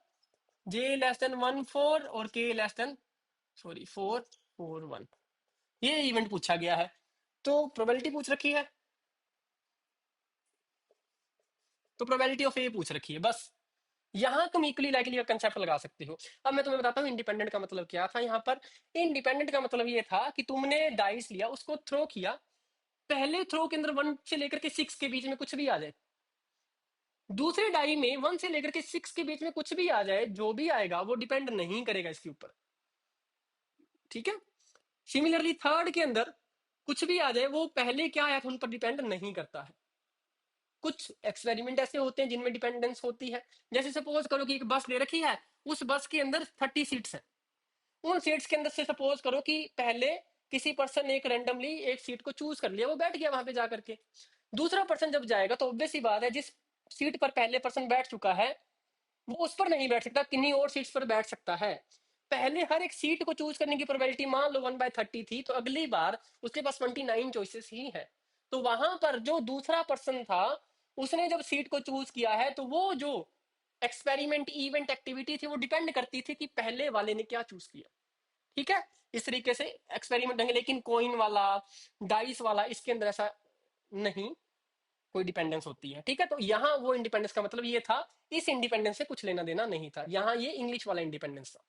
जे लेस देन 1 4, और के लेस देन, सॉरी, 4 4 1, ये इवेंट पूछा गया है। तो प्रोबेबिलिटी पूछ रखी है, तो प्रोबेबिलिटी ऑफ ए पूछ रखी है, बस। यहां तुम इक्वली लाइकली का कंसेप्ट लगा सकते हो। अब मैं तुम्हें बताता हूँ इंडिपेंडेंट का मतलब क्या था यहाँ पर। इंडिपेंडेंट का मतलब ये था कि तुमने डाइस लिया, उसको थ्रो किया, पहले थ्रो के अंदर 1 से लेकर के 6 के बीच में कुछ भी आ जाए, दूसरे डाई में 1 से लेकर के 6 के बीच में कुछ भी आ जाए, जो भी आएगा वो डिपेंड नहीं करेगा इसके ऊपर। ठीक है, सिमिलरली थर्ड के अंदर कुछ भी आ जाए, वो पहले क्या आया था उन पर डिपेंड नहीं करता है। कुछ एक्सपेरिमेंट ऐसे होते हैं जिनमें डिपेंडेंस होती है। जैसे सपोज करो कि एक बस दे रखी है, उस बस के अंदर 30 सीट्स हैं। उन सीट्स के अंदर से सपोज करो कि पहले किसी पर्सन एक रेंडमली एक सीट को चूज कर लिया, वो बैठ गया वहां पे जाकर के। दूसरा पर्सन जब जाएगा तो ऑब्वियस सी बात है, जिस सीट पर पहले पर्सन बैठ चुका है वो उस पर नहीं बैठ सकता, किन्हीं और सीट्स पर बैठ सकता है। पहले हर एक सीट को चूज करने की प्रोबेबिलिटी मान लो 1/30 थी, तो अगली बार उसके पास 29 चॉइसेस ही है। तो वहां पर जो दूसरा पर्सन था, उसने जब सीट को चूज किया है, तो वो जो एक्सपेरिमेंट इवेंट एक्टिविटी थी वो डिपेंड करती थी कि पहले वाले ने क्या चूज किया। ठीक है, इस तरीके से एक्सपेरिमेंट होंगे। लेकिन कॉइन वाला, डाइस वाला, इसके अंदर ऐसा नहीं कोई डिपेंडेंस होती है। ठीक है, तो यहाँ वो इंडिपेंडेंस का मतलब ये था, इस इंडिपेंडेंस से कुछ लेना देना नहीं था, यहाँ ये इंग्लिश वाला इंडिपेंडेंस था।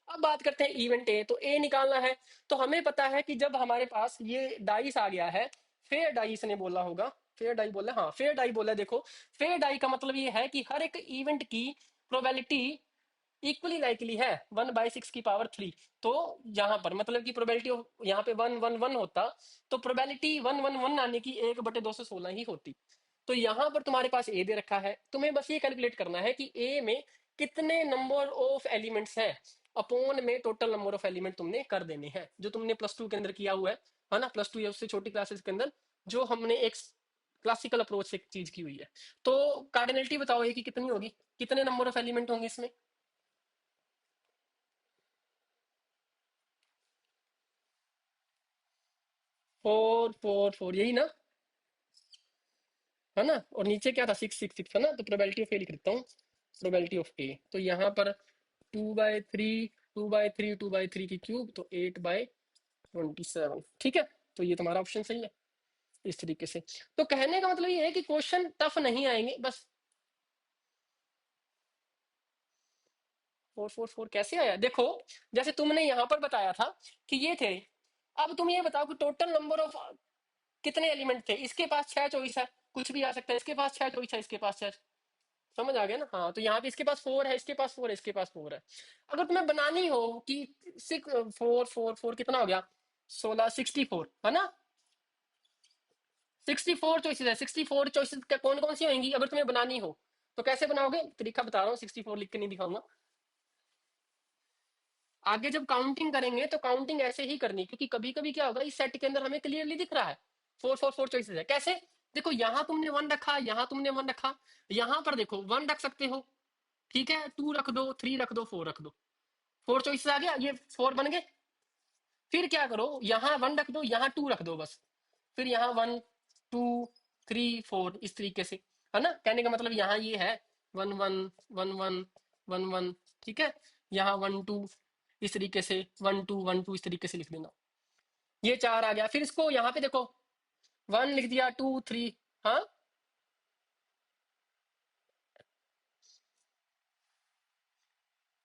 अब बात करते हैं इवेंट ए। तो ए निकालना है, तो हमें पता है कि जब हमारे पास ये डाइस आ गया है, फेयर डाइस ने बोला होगा, फेयर डाई बोला, हाँ फेयर डाई बोला। देखो फेयर डाई का मतलब ये है कि हर एक इवेंट की प्रोबेबिलिटी इक्वली लाइकली है 1/6 की पावर 3। तो यहाँ पर मतलब कि प्रोबेबिलिटी यहाँ पे 1 1 1 होता, तो प्रोबेबिलिटी 1 1 1 आने की 1/216 ही होती। तो यहाँ पर तुम्हारे पास ए दे रखा है, तुम्हें बस ये कैलकुलेट करना है कि ए में कितने नंबर ऑफ एलिमेंट्स हैं, अपॉन में टोटल नंबर ऑफ एलिमेंट तुमने कर देने हैं, जो तुमने +2 के अंदर किया हुआ है ना, +2 या उससे छोटी क्लासेस के अंदर जो हमने एक क्लासिकल अप्रोच से एक चीज की हुई है। तो कार्डिनलिटी बताओ ये कि कितनी होगी, कितने नंबर ऑफ एलिमेंट होंगे इसमें। 4 4 4 यही ना, है ना। और नीचे क्या था, 6 6 6 है ना, तो प्रोबेबिलिटी ऑफ ए लिख देता हूँ, प्रोबेबिलिटी ऑफ ए। तो यहाँ पर 2/3, 2/3, 2/3 की क्यूब, तो 8/27। ठीक है, तो ये तुम्हारा ऑप्शन सही है। इस तरीके से, तो कहने का मतलब ये है कि क्वेश्चन टफ नहीं आएंगे बस। 4 4 4 कैसे आया, देखो जैसे तुमने यहां पर बताया था कि ये थे। अब तुम ये बताओ कि टोटल नंबर ऑफ कितने एलिमेंट थे, इसके पास 6 चॉइस है, कुछ भी आ सकता है, इसके पास 6 चॉइस है, इसके पास 6। समझ आ गया ना, हाँ। तो यहाँ पे इसके पास 4 है, इसके पास 4 है, इसके पास 4 है। अगर तुम्हें बनानी हो कि 6 4 4 4 कितना हो गया, 16 64 है ना। 64 चॉइसेस है, 64 चॉइसेस कौन कौन सी होंगी अगर तुम्हें बनानी हो, तो कैसे बनाओगे, तरीका बता रहा हूँ, 64 लिख के नहीं दिखाऊंगा। आगे जब काउंटिंग करेंगे तो काउंटिंग ऐसे ही करनी, क्योंकि कभी कभी क्या होगा, इस सेट के अंदर हमें क्लियरली दिख रहा है 4 4 4 चॉइसेस है। कैसे, देखो यहाँ तुमने 1 रखा, यहाँ तुमने 1 रखा, यहाँ पर देखो 1 रख सकते हो, ठीक है, 2 रख दो, 3 रख दो, 4 रख दो, 4 चॉइसेस आ गया, ये 4 बन गए। फिर क्या करो, यहाँ 1 रख दो, यहाँ 2 रख दो बस। फिर यहाँ 1 2 3 4 इस तरीके से, है ना। कहने का मतलब यहाँ ये है 1 1 1 1 1 1। ठीक है, यहाँ 1 2 इस तरीके से, 1 2 1 2 इस तरीके से लिख देना। ये 4 आ गया, फिर इसको यहाँ पे देखो 1 लिख दिया, 2 3। हाँ,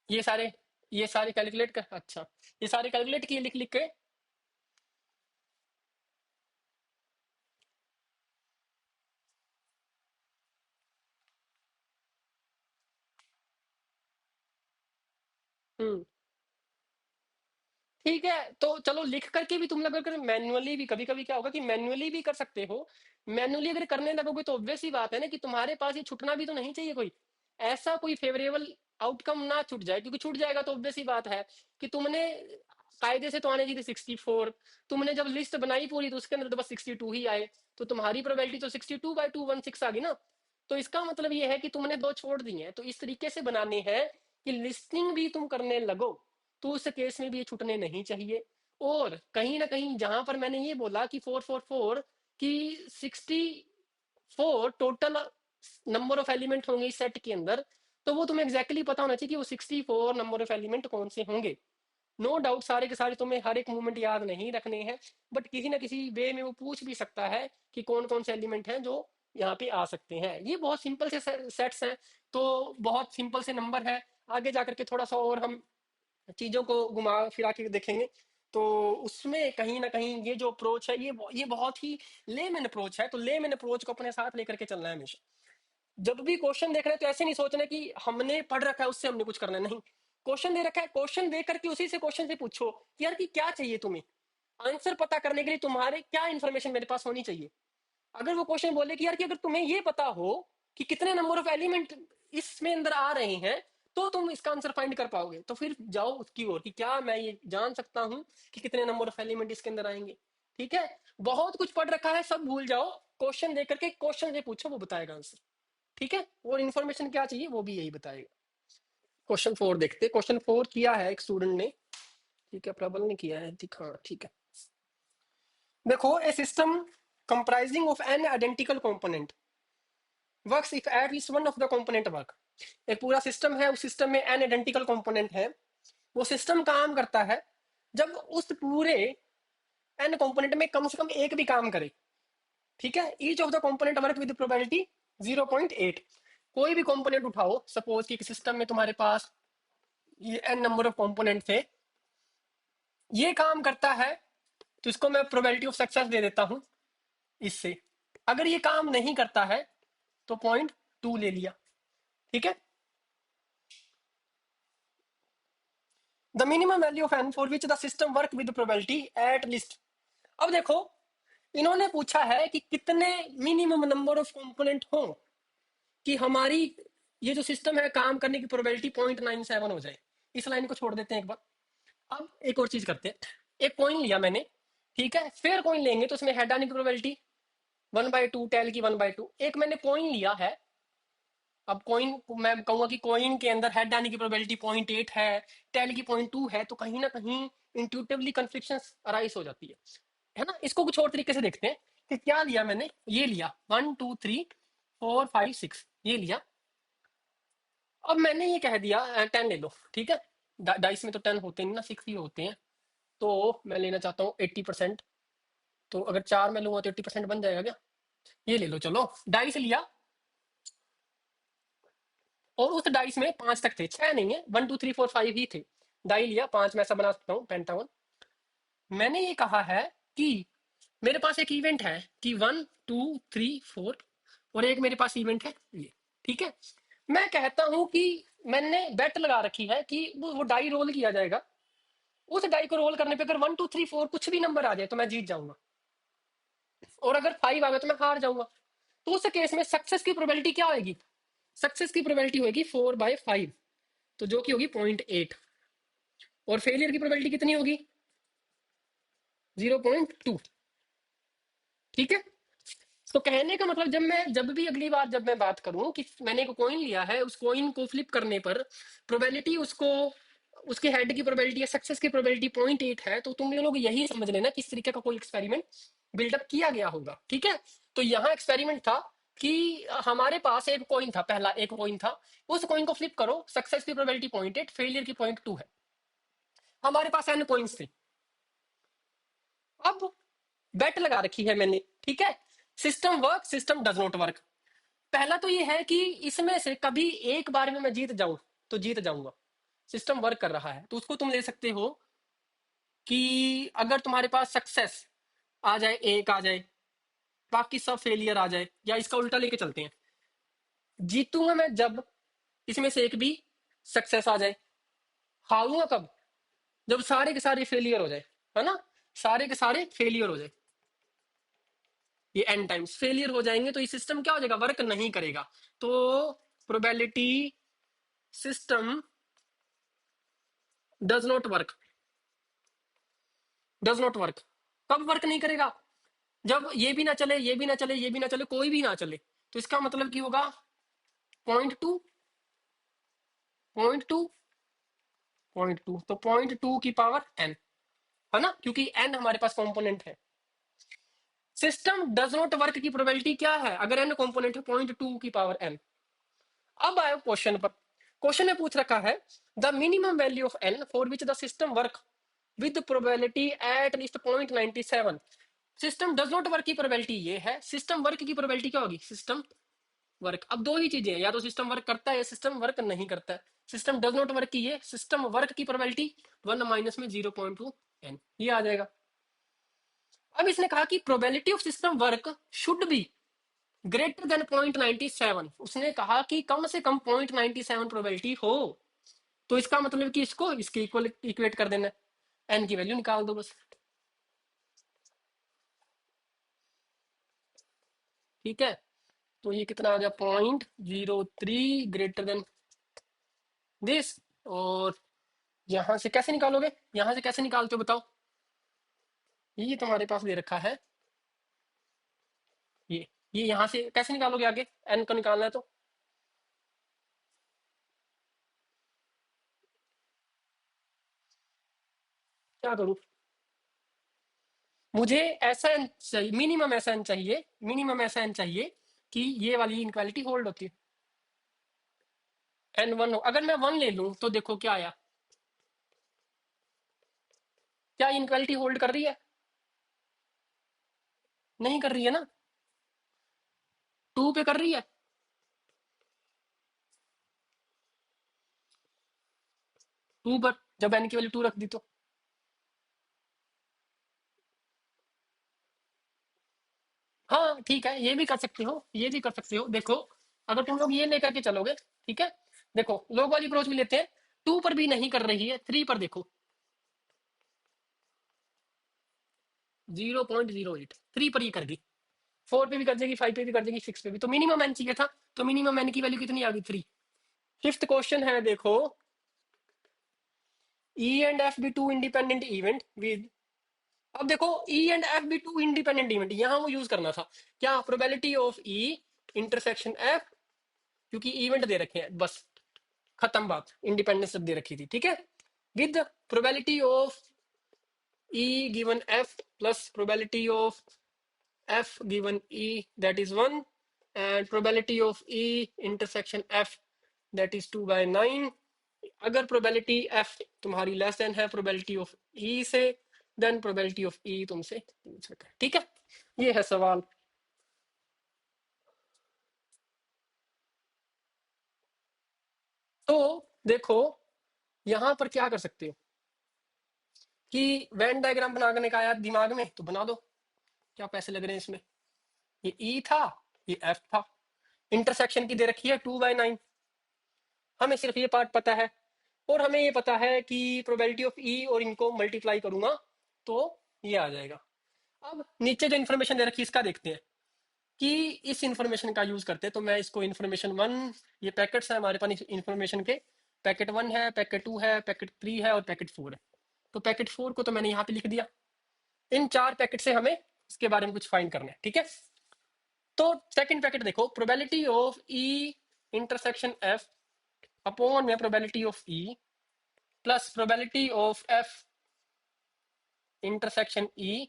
ये सारे, ये सारे कैलकुलेट कर, अच्छा ये सारे कैलकुलेट किए लिख लिख के। हम्म, ठीक है, तो चलो लिख करके भी तुम लोग अगर मैन्युअली भी, कभी कभी क्या होगा कि मैन्युअली भी कर सकते हो। मैन्युअली अगर करने लगोगे तो ऑब्वियस ही बात है ना कि तुम्हारे पास ये छुटना भी तो नहीं चाहिए कोई, ऐसा कोई फेवरेबल आउटकम ना छूट जाए, क्योंकि छूट जाएगा तो ऑब्वियस ही बात है कि तुमने कायदे से तो आने चाहिए 64, तुमने जब लिस्ट बनाई पूरी तो उसके अंदर तो बस 62 ही आए, तो तुम्हारी प्रोबेबिलिटी तो 62/216 आ गई ना। तो इसका मतलब ये है कि तुमने दो छोड़ दी हैं, तो इस तरीके से बनाने हैं कि लिस्टिंग भी तुम करने लगो तो उस केस में भी ये छूटने नहीं चाहिए। और कहीं ना कहीं जहां पर मैंने ये बोला कि 4 4 4 की 64 टोटल नंबर ऑफ एलिमेंट होंगे इस सेट के अंदर, तो वो तुम्हें एग्जैक्टली पता होना चाहिए कि वो 64 नंबर ऑफ एलिमेंट कौन से होंगे। नो डाउट सारे के सारे तुम्हें हर एक मूवमेंट याद नहीं रखने हैं, बट किसी ना किसी वे में वो पूछ भी सकता है कि कौन कौन से एलिमेंट हैं जो यहाँ पे आ सकते हैं। ये बहुत सिंपल से सेट्स हैं, तो बहुत सिंपल से नंबर है। आगे जाकर के थोड़ा सा और हम चीजों को घुमा फिरा के देखेंगे, तो उसमें कहीं ना कहीं ये जो अप्रोच है, ये बहुत ही लेमन अप्रोच है। तो लेमन अप्रोच को अपने साथ लेकर के चलना है हमेशा। जब भी क्वेश्चन देख रहे हैं तो ऐसे नहीं सोचना कि हमने पढ़ रखा है उससे हमने कुछ करना है, नहीं। क्वेश्चन दे रखा है, क्वेश्चन देख करके उसी से क्वेश्चन से पूछो कि यार कि क्या चाहिए तुम्हें, आंसर पता करने के लिए तुम्हारे क्या इन्फॉर्मेशन मेरे पास होनी चाहिए। अगर वो क्वेश्चन बोले कि यार कि अगर तुम्हें ये पता हो कि कितने नंबर ऑफ एलिमेंट इसमें अंदर आ रहे हैं तो तुम इसका आंसर फाइंड कर पाओगे, तो फिर जाओ उसकी ओर कि क्या मैं ये जान सकता हूं कि कितने नंबर ऑफ एलिमेंट इसके अंदर आएंगे। ठीक है, बहुत कुछ पढ़ रखा है सब भूल जाओ, क्वेश्चन देख करके क्वेश्चन से पूछो वो बताएगा आंसर। ठीक है, और इन्फॉर्मेशन क्या चाहिए वो भी यही बताएगा। क्वेश्चन 4 देखते, क्वेश्चन 4 किया है एक स्टूडेंट ने। ठीक है, प्रबल ने किया है, दिखा ठीक है। देखो, a system comprising of n identical component works if at least one of the component work. एक पूरा सिस्टम है, उस सिस्टम में एन आइडेंटिकल कंपोनेंट है। वो सिस्टम काम करता है जब उस पूरे एन कंपोनेंट में कम से कम एक भी काम करे। ठीक है, each of the component work with probability 0.8। कोई भी कंपोनेंट उठाओ, सपोज कि सिस्टम में तुम्हारे पास ये एन नंबर ऑफ कंपोनेंट थे, ये काम करता है, तो इसको मैं प्रोबेबिलिटी ऑफ सक्सेस दे देता हूं इससे। अगर ये काम नहीं करता है तो 0.2 ले लिया। ठीक है, the minimum value of N for which the system work with probability at least. अब देखो, इन्होंने पूछा है कि कितने मिनिमम नंबर ऑफ कंपोनेंट हो कि हमारी ये जो सिस्टम है काम करने की प्रोबेबिलिटी 0.97 हो जाए। इस लाइन को छोड़ देते हैं एक बार। अब एक और चीज करते हैं, एक कॉइन लिया मैंने, ठीक है, फेयर कॉइन लेंगे तो उसमें हेड आने की प्रोबेबिलिटी 1/2, टेल की 1/2। एक मैंने कॉइन लिया है, अब कॉइन मैं कहूंगा कि कॉइन के अंदर हेड आने की प्रोबेबिलिटी 0.8 है, टेल की 0.2 है, तो कहीं ना कहीं इंट्यूटिवली कन्फ्लिक्शन अराइज हो जाती है ना। इसको कुछ और तरीके से देखते हैं कि क्या लिया मैंने, ये लिया 1 2 3 4 5 6, ये लिया। अब मैंने ये कह दिया 10 ले लो। ठीक है, डाइस में तो 10 होते नहीं ना, 6 ही होते हैं। तो मैं लेना चाहता हूँ 80%। तो अगर 4 में लूंगा तो 80% बन जाएगा क्या? ये ले लो, चलो डाइस लिया, और उस डाइस में 5 तक थे, 6 नहीं है, 1 2 3 4 5 ही थे। डाई लिया 5, मैं ऐसा बना सकता हूँ पेंटावन। मैंने ये कहा है कि मेरे पास एक इवेंट है कि 1 2 3 4, और एक मेरे पास इवेंट है ये। ठीक है, मैं कहता हूं कि मैंने बेट लगा रखी है कि वो डाई रोल किया जाएगा। उस डाई को रोल करने पे अगर 1 2 3 4 कुछ भी नंबर आ जाए तो मैं जीत जाऊंगा, और अगर 5 आ गया तो मैं हार जाऊंगा। तो उस केस में सक्सेस की प्रोबेबिलिटी क्या होगी? सक्सेस की प्रोबेबिलिटी होगी 4/5, तो जो कि होगी 0.8। और फेलियर की प्रोबेबिलिटी कितनी होगी? 0.2। ठीक है, तो कहने का मतलब जब भी अगली बार जब मैं बात करूं कि मैंने एक कॉइन लिया है, उस कॉइन को फ्लिप करने पर प्रोबेबिलिटी उसको, उसके हेड की प्रोबेबिलिटी या सक्सेस की प्रोबेबिलिटी 0.8 है, तो तुम लोग यही समझ लेना कि इस तरीके का कोई एक्सपेरिमेंट बिल्डअप किया गया होगा। ठीक है, तो यहाँ एक्सपेरिमेंट था कि हमारे पास एक कॉइन था, पहला एक कॉइन था, उस कॉइन को फ्लिप करो, सक्सेस की प्रोबेबिलिटी 0.8, फेलियर की 0.2 है। हमारे पास एन कॉइन्स थे। अब बेट लगा रखी है मैंने। ठीक है, system work, system does not work. पहला तो ये है कि इसमें से कभी एक बार में मैं जीत जाऊं तो जीत जाऊंगा, सिस्टम वर्क कर रहा है, तो उसको तुम ले सकते हो कि अगर तुम्हारे पास सक्सेस आ जाए, एक आ जाए, बाकी सब फेलियर आ जाए, या इसका उल्टा लेके चलते हैं, जीतूंगा मैं जब इसमें से एक भी सक्सेस आ जाए। हारूंगा कब? जब सारे के सारे फेलियर हो जाए, है ना, सारे के सारे फेलियर हो जाए, ये एन टाइम्स फेलियर हो जाएंगे, तो ये सिस्टम क्या हो जाएगा? वर्क नहीं करेगा। तो probability system does not work, does not work. कब वर्क नहीं करेगा? जब ये भी ना चले, ये भी ना चले, ये भी ना चले, कोई भी ना चले, तो इसका मतलब की होगा 0.2, 0.2, 0.2, तो 0.2 की पावर एन, है ना, क्योंकि एन हमारे पास कंपोनेंट है। सिस्टम डज नॉट वर्क की प्रोबेबिलिटी क्या है अगर एन कंपोनेंट है? 0.2 की पावर एन। अब आए क्वेश्चन पर, क्वेश्चन में पूछ रखा है the minimum value of N for which the system work with probability at least 0.97। System does not work की प्रोबेबिलिटी ये है, सिस्टम वर्क की प्रोबेबिलिटी क्या होगी? System work. अब दो ही चीजें हैं, या तो सिस्टम वर्क करता है या सिस्टम वर्क नहीं करता है। सिस्टम डज नॉट वर्क की ये, सिस्टम वर्क की प्रोबेबिलिटी 1 माइनस में 0.2 एन, ये आ जाएगा। अब इसने कहा कि probability of system work should be greater than 0.97। उसने कहा कि कम से कम 0.97 प्रोबेबिलिटी हो, तो इसका मतलब कि इसको इसके इक्वल इक्वेट कर देना है, एन की वैल्यू निकाल दो बस। ठीक है, तो ये कितना आ गया, 0.03 ग्रेटर देन दिस। और यहां से कैसे निकालोगे, यहां से कैसे निकालते हो बताओ, ये तुम्हारे पास दे रखा है, ये यहां से कैसे निकालोगे आगे, एन को निकालना है तो क्या करूं, मुझे ऐसा एन चाहिए, मिनिमम ऐसा एन चाहिए, मिनिमम ऐसा एन चाहिए कि ये वाली इनक्वालिटी होल्ड होती है। एन वन हो, अगर मैं वन ले लूं तो देखो क्या आया, क्या इनक्वालिटी होल्ड कर रही है, नहीं कर रही है ना, टू पे कर रही है, टू पर जब एन की वैल्यू टू रख दी तो, हाँ ठीक है, ये भी कर सकते हो, ये भी कर सकते हो, देखो अगर तुम लोग ये लेकर के चलोगे, ठीक है, देखो लोग वाली अप्रोच भी लेते हैं, टू पर भी नहीं कर रही है, थ्री पर देखो 0.08, थ्री पर ही कर दी, फोर पे भी कर देगी, फाइव पे भी कर देगी, सिक्स पे भी, तो मिनिमम एन चाहिए था, तो मिनिमम एन की वैल्यू कितनी आ गई, थ्री। फिफ्थ क्वेश्चन है देखो, E and F be two independent event with, अब देखो E and F be two independent event, यहां वो यूज करना था क्या, probability of E intersection F, क्योंकि इवेंट दे रखे हैं बस, खत्म बात, इंडिपेंडेंस सब दे रखी थी, ठीक है, with probability of E given F plus probability of F given E, that is 1, and probability of E intersection F, that is 2/9। अगर probability F तुम्हारी लेस देन है probability of E से, देन probability of E तुमसे पूछ रखा है, ठीक है, ये है सवाल। तो देखो यहां पर क्या कर सकते हो कि वेन डायग्राम बनाने का आया दिमाग में तो बना दो, क्या पैसे लग रहे हैं इसमें, ये E था, ये F था, इंटरसेक्शन की दे रखी है 2/9, हमें सिर्फ ये पार्ट पता है, और हमें ये पता है कि प्रोबेबिलिटी ऑफ ई और इनको मल्टीप्लाई करूंगा तो ये आ जाएगा। अब नीचे जो इन्फॉर्मेशन दे रखी है इसका देखते हैं कि इस इन्फॉर्मेशन का यूज करते हैं, तो मैं इसको इन्फॉर्मेशन वन, ये पैकेट्स है हमारे पास इन्फॉर्मेशन के, पैकेट वन है, पैकेट टू है, पैकेट थ्री है और पैकेट फोर है, तो पैकेट फोर को तो मैंने यहाँ पे लिख दिया, इन चार पैकेट से हमें इसके बारे में कुछ फाइंड करना है, ठीक है, तो सेकंड पैकेट देखो, probability of E intersection F upon में probability of E plus probability of F intersection E,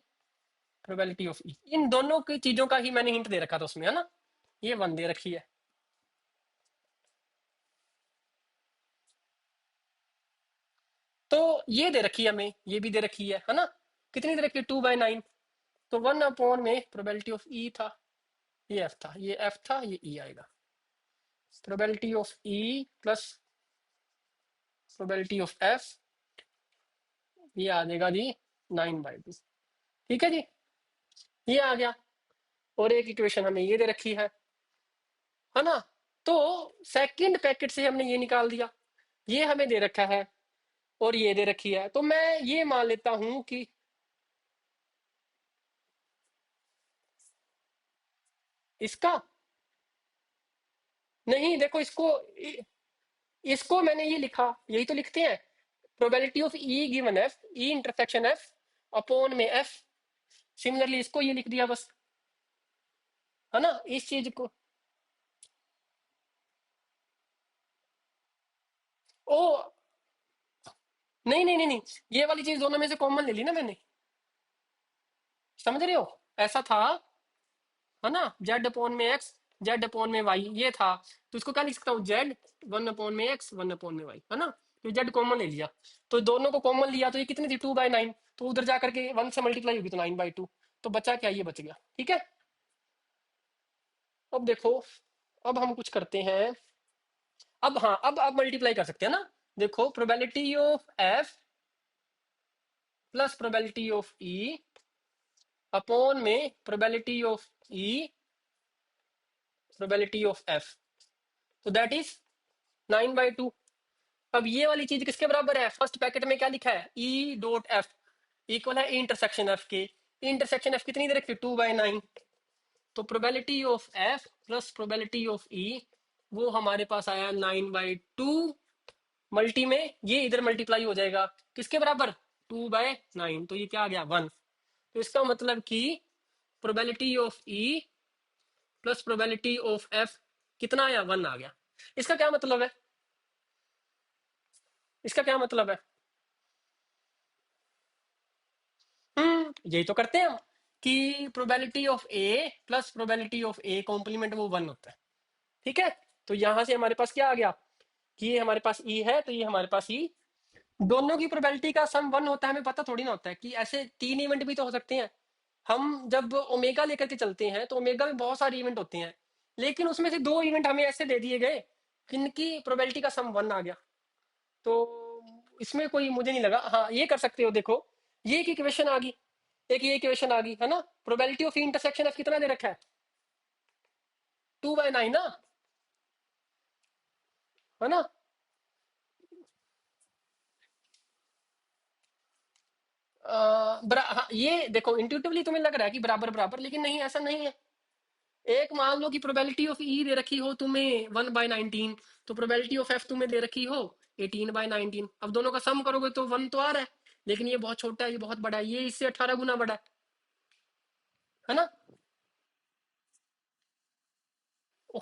probability of E, इन दोनों की चीजों का ही मैंने हिंट दे रखा था उसमें, है ना, ये वन दे रखी है, तो ये दे रखी है हमें, ये भी दे रखी है ना, कितनी दे रखी है, 2/9, तो वन अपॉन में प्रोबेबिलिटी ऑफ ई था, ये एफ था, ये एफ था, ये ई आएगा, probability of E plus probability of F, ये आ जाएगा जी 9/2, ठीक है जी, ये आ गया, और एक इक्वेशन हमें ये दे रखी है ना, तो सेकंड पैकेट से हमने ये निकाल दिया, ये हमें दे रखा है और ये दे रखी है, तो मैं ये मान लेता हूं कि इसका, नहीं देखो इसको, इसको मैंने ये लिखा, यही तो लिखते हैं, probability of E given F, E intersection F upon में एफ, सिमिलरली इसको ये लिख दिया बस, है ना, इस चीज को, ओ नहीं नहीं नहीं नहीं, ये वाली चीज दोनों में से कॉमन ले ली ना मैंने, समझ रहे हो, ऐसा था, है ना, जेड अपॉन में एक्स, जेड अपॉन में वाई ये था, तो इसको क्या लिख सकता हूँ, जेड वन अपॉन में एक्स, वन अपॉन में वाई, है ना, तो जेड कॉमन ले लिया, तो दोनों को कॉमन लिया तो ये कितनी थी, 2/9, तो उधर जाकर के वन से मल्टीप्लाई होगी तो 9/2, तो बचा क्या, ये बच गया, ठीक है। अब देखो, अब हम कुछ करते हैं, अब हाँ, अब मल्टीप्लाई कर सकते हैं ना, देखो probability of F plus probability of E upon में probability of E probability of F, तो दैट इज 9/2। अब ये वाली चीज किसके बराबर है, फर्स्ट पैकेट में क्या लिखा है, ई डॉट एफ इक्वल है इंटरसेक्शन एफ के, इंटरसेक्शन एफ कितनी दे रखी है, 2/9, तो probability of F plus probability of E, वो हमारे पास आया 9/2, मल्टी में ये इधर मल्टीप्लाई हो जाएगा किसके बराबर, 2/9, तो ये क्या आ गया 1। तो इसका मतलब कि probability of E plus probability of F कितना आया, 1 आ गया। इसका क्या मतलब है, इसका क्या मतलब है, यही तो करते हैं हम कि probability of A plus probability of A complement वो 1 होता है। ठीक है, तो यहां से हमारे पास क्या आ गया कि ये हमारे पास ई है, तो ये हमारे पास ई, दोनों की प्रोबेबिलिटी का सम 1 होता है, हमें पता थोड़ी ना होता है कि ऐसे 3 इवेंट भी तो हो सकते हैं। हम जब ओमेगा लेकर के चलते हैं तो ओमेगा में बहुत सारे इवेंट होते हैं, लेकिन उसमें से 2 इवेंट हमें ऐसे दे दिए गए जिनकी प्रोबेबिलिटी का सम 1 आ गया। तो इसमें कोई मुझे नहीं लगा, हाँ ये कर सकते हो, देखो ये एक इक्वेशन आ गई, एक ये इक्वेशन आ गई है ना, प्रोबेबिलिटी ऑफ इंटरसेक्शन ऑफ कितना दे रखा है, 2/9 ना, है ना। हाँ, ये देखो इंट्यूटिवली तुम्हें लग रहा है कि बराबर बराबर, लेकिन नहीं, ऐसा नहीं है। एक मान लो कि प्रोबेबिलिटी ऑफ ई दे रखी हो तुम्हें 1/19, तो प्रोबेबिलिटी ऑफ एफ तुम्हें दे रखी हो 18/19। अब दोनों का सम करोगे तो 1 तो आ रहा है, लेकिन ये बहुत छोटा है, ये बहुत बड़ा है, ये इससे 18 गुना बड़ा है ना।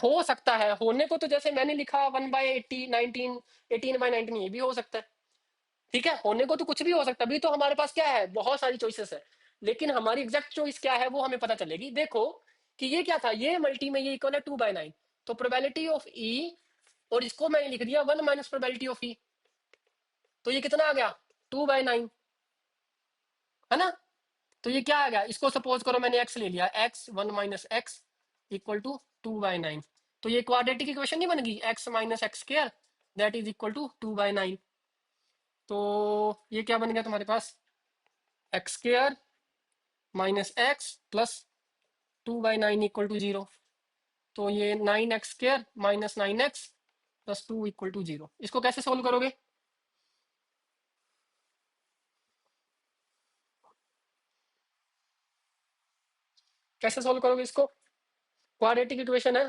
हो सकता है होने को, तो जैसे मैंने लिखा 1/80 19, 18/19, ये भी हो सकता है। ठीक है, होने को तो कुछ भी हो सकता है, अभी तो हमारे पास क्या है, बहुत सारी चॉइसेस है, लेकिन हमारी एग्जैक्ट चॉइस क्या है वो हमें पता चलेगी। देखो कि ये क्या था, ये मल्टी में ये इक्वल है 2/9, तो प्रोबेबिलिटी ऑफ ई, और इसको मैंने लिख दिया 1 माइनस प्रोबेबिलिटी ऑफ ई, तो ये कितना आ गया, 2/9, है ना। तो ये क्या आ गया, इसको सपोज करो मैंने एक्स ले लिया, एक्स 1 - x इक्वल टू 2/9, तो ये क्वाड्रेटिक इक्वेशन नहीं बन गई, X minus X square that is equal to 2/9। तो ये क्या बन गया तुम्हारे पास, x² minus X plus 2/9 equal to 0। तो ये 9x² minus 9x plus 2 equal to 0, इसको कैसे सोल्व करोगे, कैसे सोल्व करोगे इसको, क्वाड्रेटिक इक्वेशन है,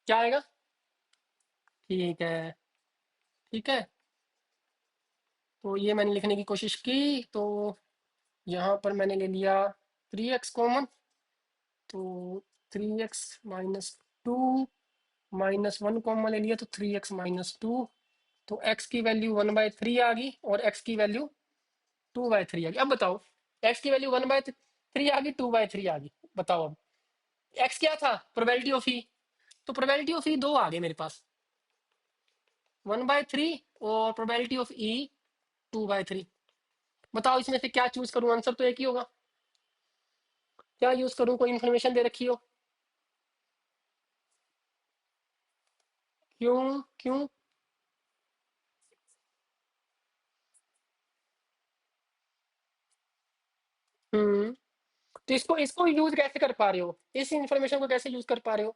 क्या आएगा, ठीक है, ठीक है। तो ये मैंने लिखने की कोशिश की, तो यहाँ पर मैंने ले लिया 3x कॉमन, तो 3x - 2 - 1 कॉमन ले लिया, तो 3x - 2, तो x की वैल्यू 1/3 आ गई और x की वैल्यू 2/3 आ गई। अब बताओ, x की वैल्यू 1/3 आ गई, 2/3 आ गई, बताओ अब x क्या था, प्रोबेबिलिटी ऑफ ई, तो प्रोबेबिलिटी ऑफ ई दो आ गए मेरे पास, 1/3 और प्रोबेबिलिटी ऑफ ई 2/3। बताओ इसमें से क्या चूज करूं, आंसर तो एक ही होगा, क्या यूज करूं, कोई इन्फॉर्मेशन दे रखी हो, क्यों क्यों, हम्म, तो इसको इसको यूज कैसे कर पा रहे हो, इस इंफॉर्मेशन को कैसे यूज कर पा रहे हो।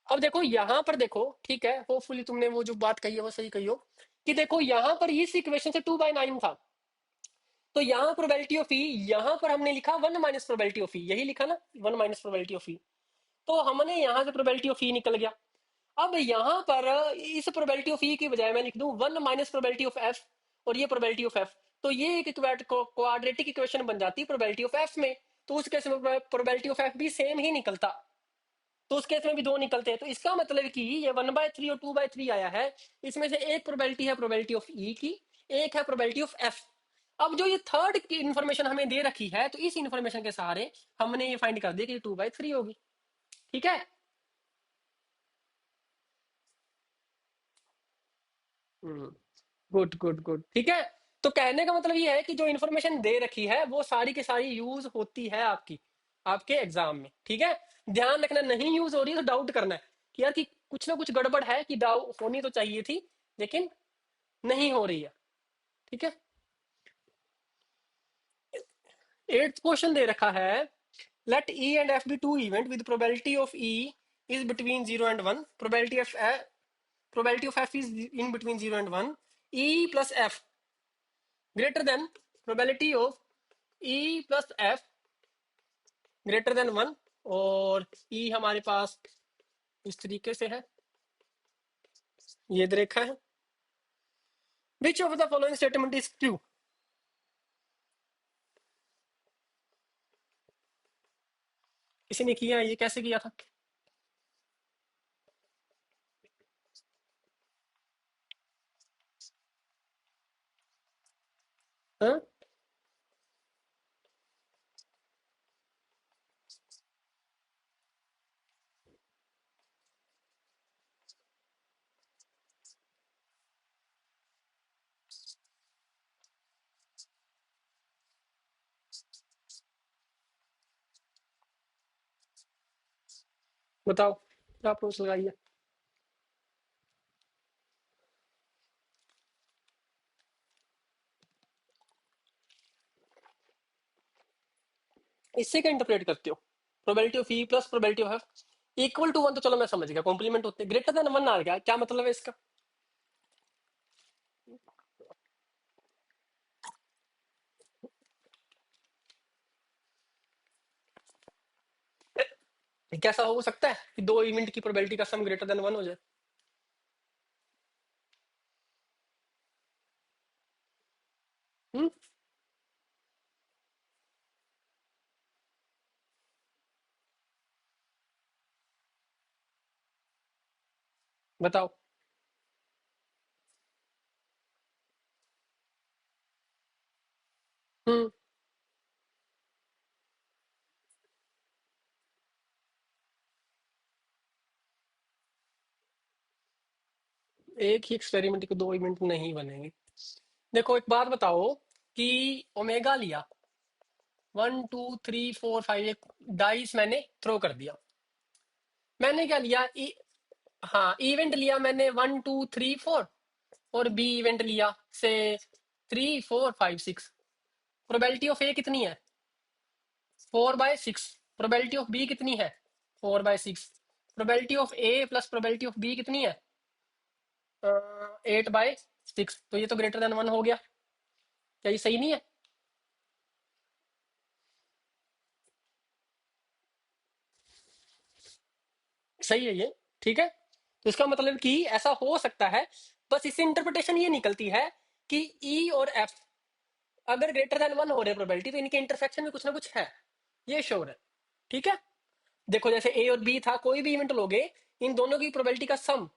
अब देखो यहाँ पर देखो, ठीक है, होपफुली तुमने वो जो बात कही है वो सही कही हो, कि देखो यहाँ पर इस इक्वेशन से 2/9 था, तो यहाँ प्रोबेबिलिटी ऑफ ई, यहाँ पर हमने लिखा 1 माइनस प्रोबेबिलिटी ऑफ ई, यही लिखा ना, 1 माइनस प्रोबेबिलिटी ऑफ ई, तो हमने यहाँ से प्रोबेबिलिटी ऑफ ई निकल गया। अब यहाँ पर इस प्रोबेबिलिटी ऑफ ई की बजाय मैं लिख दूं 1 माइनस प्रोबेबिलिटी ऑफ एफ, और ये प्रोबेबिलिटी ऑफ एफ, तो ये एक क्वाड्रेटिक इक्वेशन बन जाती है प्रोबेबिलिटी ऑफ एफ में, तो उस केस में प्रोबेबिलिटी ऑफ एफ भी सेम ही निकलता, तो उस केस में भी दो निकलते हैं, तो इसका मतलब कि ये 1/3 और 2/3 आया है, इसमें से एक प्रोबेबिलिटी है प्रोबेबिलिटी ऑफ ई की, एक है प्रोबेबिलिटी ऑफ एफ। अब जो ये थर्ड की इन्फॉर्मेशन हमें दे रखी है, तो इस इन्फॉर्मेशन के सहारे हमने ये फाइंड कर दिया कि 2/3 होगी। ठीक है, गुड गुड गुड, ठीक है। तो कहने का मतलब ये है कि जो इन्फॉर्मेशन दे रखी है वो सारी की सारी यूज होती है आपकी, आपके एग्जाम में। ठीक है, ध्यान रखना, नहीं यूज हो रही तो डाउट करना है कि यार कि कुछ ना कुछ गड़बड़ है, कि डाउट होनी तो चाहिए थी लेकिन नहीं हो रही है। ठीक है, 8th क्वेश्चन दे रखा है, let E and F be two event with probability of E is between 0 and 1, probability of f is in between 0 and 1, e plus f greater than probability of e plus f greater than 1, और ई हमारे पास इस तरीके से है, ये रेखा है। Which of the following statement is true? किसी ने किया, ये कैसे किया था? हाँ? बताओ, क्या अप्रोच लगाइए। इससे क्या इंटरप्रेट करते हो? Probability of E plus probability of F equal to 1, तो चलो मैं समझ गया, कॉम्प्लीमेंट होते हैं। ग्रेटर देन 1 आ गया, क्या मतलब है इसका? कैसा हो सकता है कि दो इवेंट की प्रोबेबिलिटी का सम ग्रेटर देन 1 हो जाए? हम्म? बताओ। हम्म। एक ही एक्सपेरिमेंट के दो इवेंट नहीं बनेंगे। देखो एक बात बताओ कि ओमेगा लिया, 1 2 3 4 5, एक डाइस मैंने थ्रो कर दिया। मैंने क्या लिया, हाँ इवेंट लिया मैंने 1 2 3 4, और बी इवेंट लिया से 3 4 5 6। प्रोबेबिलिटी ऑफ ए कितनी है? 4/6। प्रोबेबिलिटी ऑफ बी कितनी है? 4/6। Probability of A plus probability of B कितनी है? 8/6। तो ये तो ग्रेटर देन 1 हो गया, क्या ये सही नहीं है? सही है ये, ठीक है। तो इसका मतलब कि ऐसा हो सकता है, बस इससे इंटरप्रिटेशन ये निकलती है कि ई और एफ अगर ग्रेटर देन 1 हो रहे प्रोबेबिलिटी, तो इनके इंटरसेक्शन में कुछ ना कुछ है, ये श्योर है। ठीक है। देखो जैसे ए और बी था, कोई भी इवेंट लोगे, इन दोनों की प्रोबेबिलिटी का सम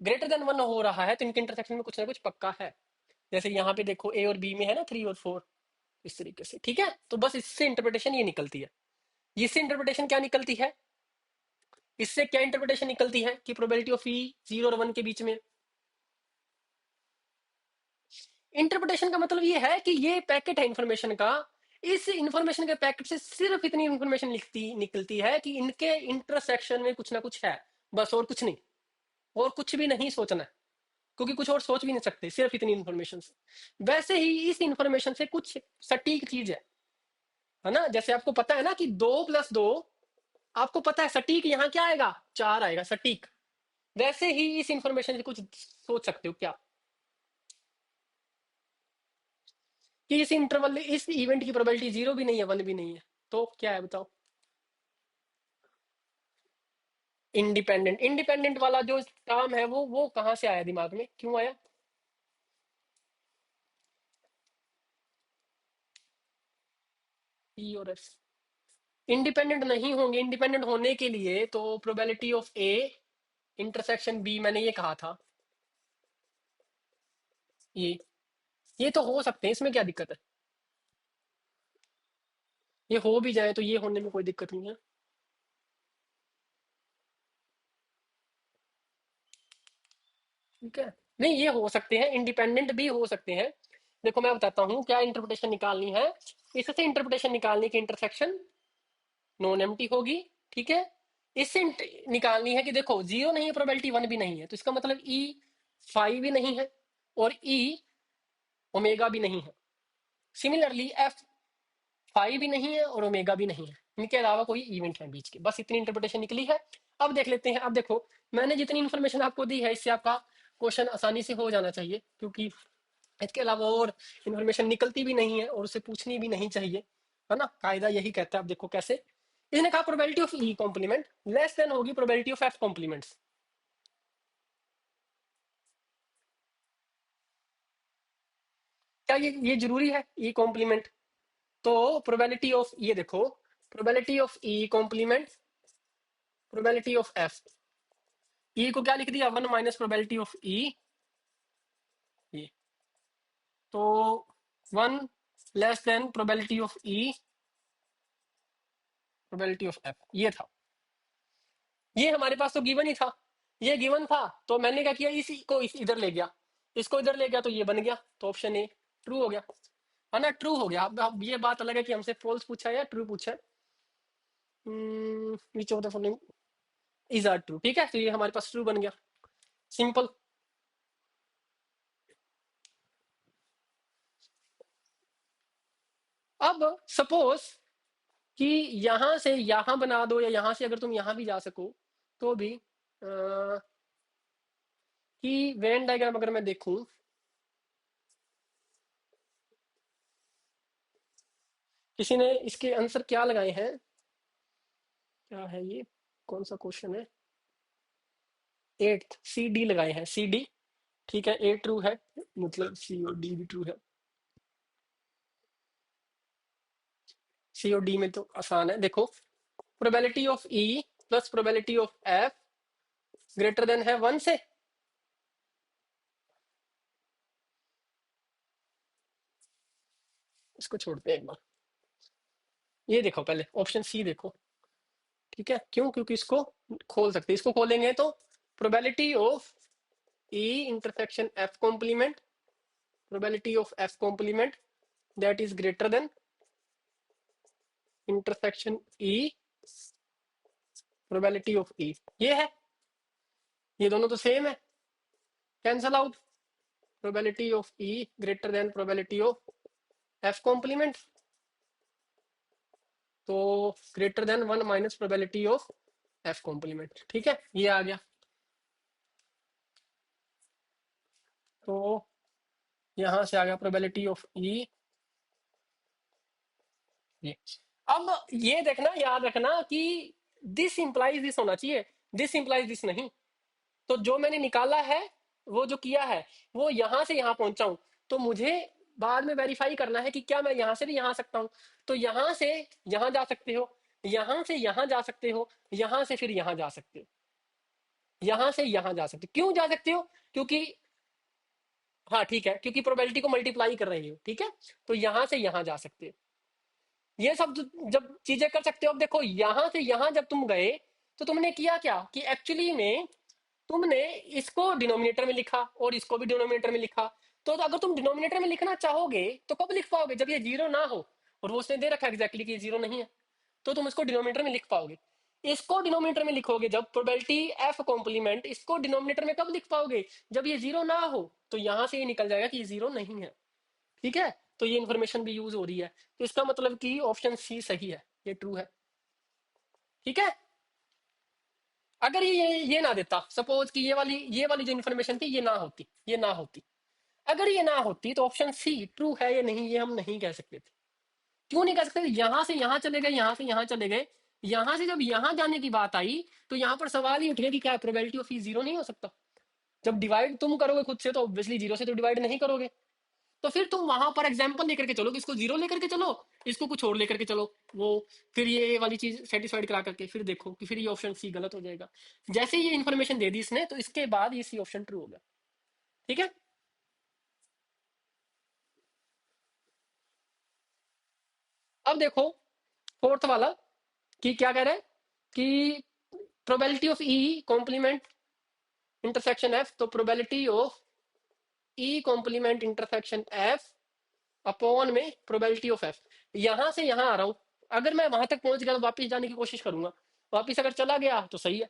ग्रेटर देन 1 हो रहा है, तो इनके इंटरसेक्शन में कुछ ना कुछ पक्का है। जैसे यहाँ पे देखो ए और बी में है ना 3 और 4, इस तरीके से। ठीक है, तो बस इससे इंटरप्रिटेशन ये निकलती है। इससे इंटरप्रिटेशन क्या निकलती है? इससे क्या इंटरप्रिटेशन निकलती है कि प्रोबेबिलिटी ऑफ ई 0 और 1 के बीच में। इंटरप्रिटेशन का मतलब ये है कि ये पैकेट है इंफॉर्मेशन का, इस इंफॉर्मेशन के पैकेट से सिर्फ इतनी इंफॉर्मेशन निकलती है कि इनके इंटरसेक्शन में कुछ ना कुछ है, बस, और कुछ नहीं। और कुछ भी नहीं सोचना है, क्योंकि कुछ और सोच भी नहीं सकते सिर्फ इतनी इंफॉर्मेशन से। वैसे ही इस इंफॉर्मेशन से कुछ सटीक चीज है ना? जैसे आपको पता है ना कि 2+2, आपको पता है सटीक यहाँ क्या आएगा, 4 आएगा सटीक। वैसे ही इस इंफॉर्मेशन से कुछ सोच सकते हो क्या कि इस इंटरवल, इस इवेंट की प्रोबेबिलिटी 0 भी नहीं है, 1 भी नहीं है, तो क्या है बताओ? इंडिपेंडेंट। इंडिपेंडेंट वाला जो टर्म है वो कहां से आया दिमाग में, क्यों आया? ई और एस इंडिपेंडेंट नहीं होंगे। इंडिपेंडेंट होने के लिए तो probability of A intersection B, मैंने ये कहा था, ये तो हो सकते हैं, इसमें क्या दिक्कत है? ये हो भी जाए तो ये होने में कोई दिक्कत नहीं है। ठीक है, नहीं ये हो सकते हैं, इंडिपेंडेंट भी हो सकते हैं। देखो मैं बताता हूँ क्या इंटरप्रिटेशन निकालनी है। इससे इंटरप्रिटेशन निकालने की इंटरसेक्शन नॉन एम्प्टी होगी। ठीक है। इससे निकालनी है कि देखो 0 नहीं है, प्रोबेबिलिटी 1 भी नहीं है, तो इसका मतलब ई 5 भी नहीं है और ई ओमेगा भी नहीं है। सिमिलरली एफ 5 भी नहीं है और ओमेगा भी नहीं है। इनके अलावा कोई इवेंट है बीच के, बस इतनी इंटरप्रिटेशन निकली है। अब देख लेते हैं। अब देखो मैंने जितनी इन्फॉर्मेशन आपको दी है इससे आपका क्वेश्चन आसानी से हो जाना चाहिए, क्योंकि इसके अलावा और इन्फॉर्मेशन निकलती भी नहीं है और उसे पूछनी भी नहीं चाहिए, है ना। कायदा यही कहता है। अब देखो कैसे। इसने कहा probability of E complement less than होगी प्रोबेबिलिटी ऑफ एफ कॉम्प्लीमेंट्स। क्या ये जरूरी है ई कॉम्प्लीमेंट? तो प्रोबेबिलिटी ऑफ ये देखो, probability of E complement, probability of F. E को क्या लिख दिया, 1 माइनस प्रोबेबिलिटी ऑफ ई, ये तो 1 less than probability of E, probability of F, ये था। ये हमारे पास तो गिवन ही था, ये गिवन था। तो मैंने क्या किया, इसी को इधर ले गया, इसको इधर ले गया, तो ये बन गया। तो ऑप्शन ए ट्रू हो गया, है ना। ट्रू हो गया। अब ये बात अलग है कि हमसे फॉल्स पूछा है या ट्रू पूछा है। Which of the following is are true, ठीक है। तो ये हमारे पास ट्रू बन गया, सिंपल। अब सपोज कि यहां से यहां बना दो, या यहां से अगर तुम यहां भी जा सको तो भी, कि वेन डायग्राम अगर मैं देखूं, किसी ने इसके आंसर क्या लगाए हैं, क्या है ये, कौन सा क्वेश्चन है, 8th सी डी लगाए हैं, सी डी। ठीक है, ए ट्रू है, मतलब सी और डी भी ट्रू है। सी और डी में तो आसान है, देखो probability of E plus probability of F greater than है 1 से। इसको छोड़ते हैं एक बार, ये देखो पहले ऑप्शन सी देखो। ठीक है, क्यों? क्योंकि इसको खोल सकते हैं, इसको खोलेंगे तो probability of E intersection F complement, probability of F complement that is greater than intersection E, probability of E, ये है। ये दोनों तो सेम है, cancel out. Probability of E greater than probability of F complement, तो greater than 1 minus probability of F complement. ठीक है, ये आ गया। तो यहां से आ गया प्रोबेबिलिटी ऑफ ई, ये। अब ये देखना, याद रखना कि दिस इंप्लाइज दिस होना चाहिए, दिस इंप्लाइज दिस नहीं। तो जो मैंने निकाला है, वो जो किया है, वो यहां से यहां पहुंचा हूं, तो मुझे बाद में वेरीफाई करना है कि क्या मैं यहां से भी यहां आ सकता हूं। तो यहां से यहां जा सकते हो, यहां से यहां जा सकते हो, यहां से फिर यहां जा सकते हो, यहां से यहां जा सकते हो। क्यों जा सकते हो? क्योंकि, हाँ ठीक है, क्योंकि प्रोबेबिलिटी को मल्टीप्लाई कर रहे हो। ठीक है, तो यहां से यहां जा सकते हो, ये सब जब चीजें कर सकते हो। अब देखो यहां से यहां जब तुम गए, तो तुमने किया क्या कि एक्चुअली में तुमने इसको डिनोमिनेटर में लिखा और इसको भी डिनोमिनेटर में लिखा। तो अगर तुम डिनोमिनेटर में लिखना चाहोगे तो कब लिख पाओगे? जब ये जीरो ना हो, और वो उसने दे रखा है एग्जैक्टली कि ये जीरो नहीं है, तो तुम इसको डिनोमिनेटर में लिख पाओगे। इसको डिनोमिनेटर में लिखोगे जब प्रोबेबिलिटी एफ कॉम्प्लीमेंट, इसको डिनोमिनेटर में कब लिख पाओगे? जब ये जीरो ना हो। तो यहां से ये निकल जाएगा कि ये जीरो नहीं है। ठीक है, तो ये इन्फॉर्मेशन भी यूज हो रही है। तो इसका मतलब कि ऑप्शन सी सही है, ये ट्रू है। ठीक है, अगर ये ना देता, सपोज कि ये वाली जो इन्फॉर्मेशन थी ये ना होती, ये ना होती, अगर ये ना होती, तो ऑप्शन सी ट्रू है या नहीं ये हम नहीं कह सकते थे। क्यों नहीं कह सकते? यहां से यहां चले गए, यहां से यहां चले गए, यहां से जब यहां जाने की बात आई, तो यहां पर सवाल ही उठ गया कि क्या प्रोबेबिलिटी ऑफ ई जीरो नहीं हो सकता? जब डिवाइड तुम करोगे खुद से, तो ऑब्वियसली जीरो से तो डिवाइड नहीं करोगे। तो फिर तुम वहां पर एग्जाम्पल लेकर के चलो कि इसको जीरो लेकर के चलो, इसको कुछ और लेकर के चलो, वो फिर ये वाली चीज सेटिस्फाइड करा करके फिर देखो कि फिर ये ऑप्शन सी गलत हो जाएगा। जैसे ये इन्फॉर्मेशन दे दी इसने, तो इसके बाद ये सी ऑप्शन ट्रू होगा। ठीक है, अब देखो फोर्थ वाला, कि क्या कह रहे हैं कि probability of E complement intersection F, तो probability of E complement intersection F upon में प्रोबेबिलिटी ऑफ एफ। यहां से यहां आ रहा हूं, अगर मैं वहां तक पहुंच गया तो वापिस जाने की कोशिश करूंगा, वापिस अगर चला गया तो सही है।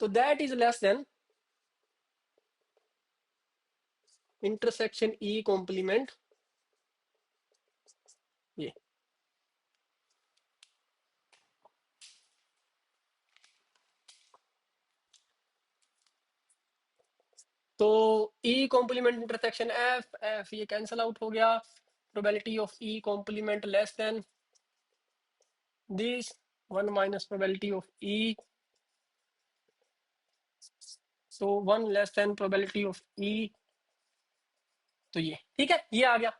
तो that is less than intersection E complement, ये तो E complement intersection F, F ये कैंसल आउट हो गया, probability of E complement less than this, one minus probability of E, तो one less than probability of E, तो ये ठीक है, ये आ गया।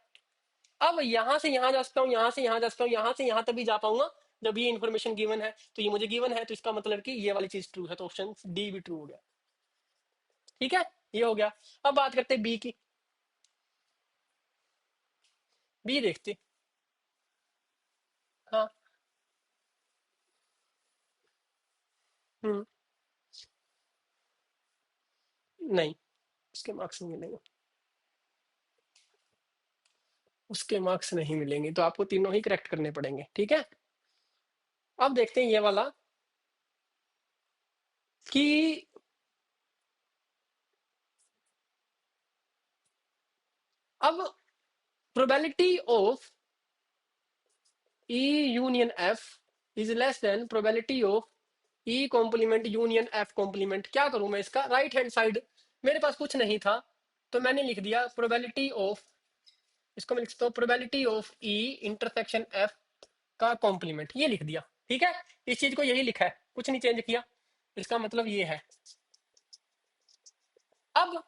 अब यहां से यहां जा सकता हूं, यहां से यहां जा सकता हूं, यहां से यहां तक भी जा पाऊंगा जब ये इन्फॉर्मेशन गिवन है। तो ये मुझे गिवन है, तो इसका मतलब कि ये वाली चीज ट्रू है, तो ऑप्शन डी भी ट्रू हो गया। ठीक है, ये हो गया। अब बात करते हैं बी की। बी देखते। हाँ। हम्म। नहीं, उसके मार्क्स नहीं मिलेंगे, उसके मार्क्स नहीं मिलेंगे, तो आपको तीनों ही करेक्ट करने पड़ेंगे। ठीक है, अब देखते हैं ये वाला कि अब probability of E union F is less than probability of E complement union F complement. क्या करूं मैं इसका? राइट हैंड साइड मेरे पास कुछ नहीं था, तो मैंने लिख दिया प्रोबेबिलिटी ऑफ, इसको मैं लिख सकता हूँ probability of E intersection F का कॉम्प्लीमेंट, ये लिख दिया। ठीक है, इस चीज को यही लिखा है, कुछ नहीं चेंज किया। इसका मतलब ये है। अब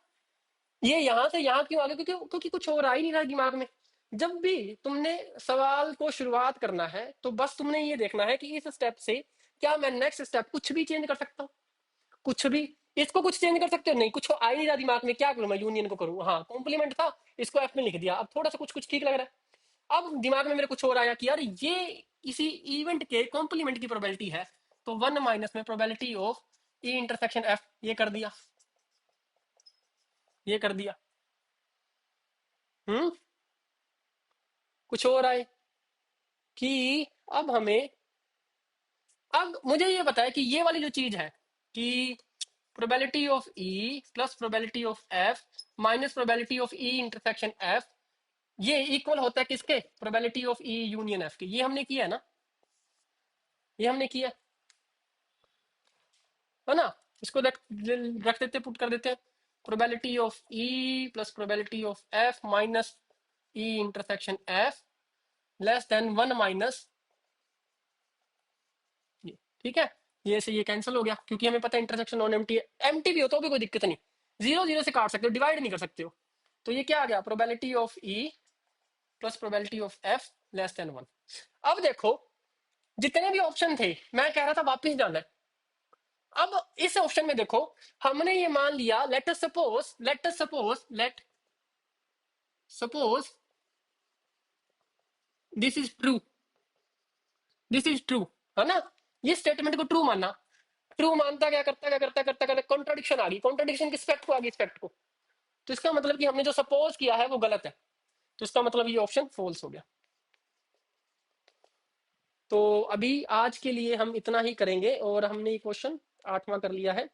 ये यहां से यहां क्यों आ गया? क्योंकि कुछ और आ ही नहीं रहा दिमाग में। जब भी तुमने सवाल को शुरुआत करना है, तो बस तुमने ये देखना है कि इस स्टेप से क्या मैं नेक्स्ट स्टेप कुछ भी चेंज कर सकता हूँ? कुछ भी। इसको कुछ चेंज कर सकते हो? नहीं, कुछ आ ही नहीं रहा दिमाग में, क्या करूं मैं? यूनियन को करूं, हाँ कॉम्प्लीमेंट था, इसको एफ में लिख दिया। अब थोड़ा सा कुछ कुछ ठीक लग रहा है। अब दिमाग में मेरे कुछ और आया कि यार ये इसी इवेंट के कॉम्प्लीमेंट की प्रोबेबिलिटी है, तो वन माइनस में probability of E intersection F, ये कर दिया, ये कर दिया। हम्म। कुछ और आए कि अब हमें, अब मुझे ये पता है कि ये वाली जो चीज है कि probability of E plus probability of F minus probability of E intersection F, ये इक्वल होता है किसके? Probability of E union F के। ये हमने किया है ना, ये हमने किया है ना। इसको रख देते, पुट कर देते हैं, probability of E plus probability of F minus E intersection F less than one minus ये। ठीक है, ये से ये कैंसिल हो गया, क्योंकि हमें पता है इंटरसेक्शन नॉन एम्प्टी है। एम्प्टी भी हो तो भी कोई दिक्कत नहीं, जीरो जीरो से काट सकते हो, डिवाइड नहीं कर सकते हो। तो ये क्या आ गया? Probability of E plus probability of F less than one. अब देखो, जितने भी ऑप्शन थे, मैं कह रहा था वापिस जाना है। अब इस ऑप्शन में देखो, हमने ये मान लिया, let us suppose, let suppose this is true, this is true, है ना। ये स्टेटमेंट को ट्रू मानना, ट्रू मानता क्या करता, करता कॉन्ट्रडिक्शन आ गई। कॉन्ट्रडिक्शन किस फैक्ट को आ गई? इस फैक्ट को। तो इसका मतलब कि हमने जो सपोज किया है वो गलत है, तो इसका मतलब ये ऑप्शन फॉल्स हो गया। तो अभी आज के लिए हम इतना ही करेंगे, और हमने ये क्वेश्चन 8वां कर लिया है।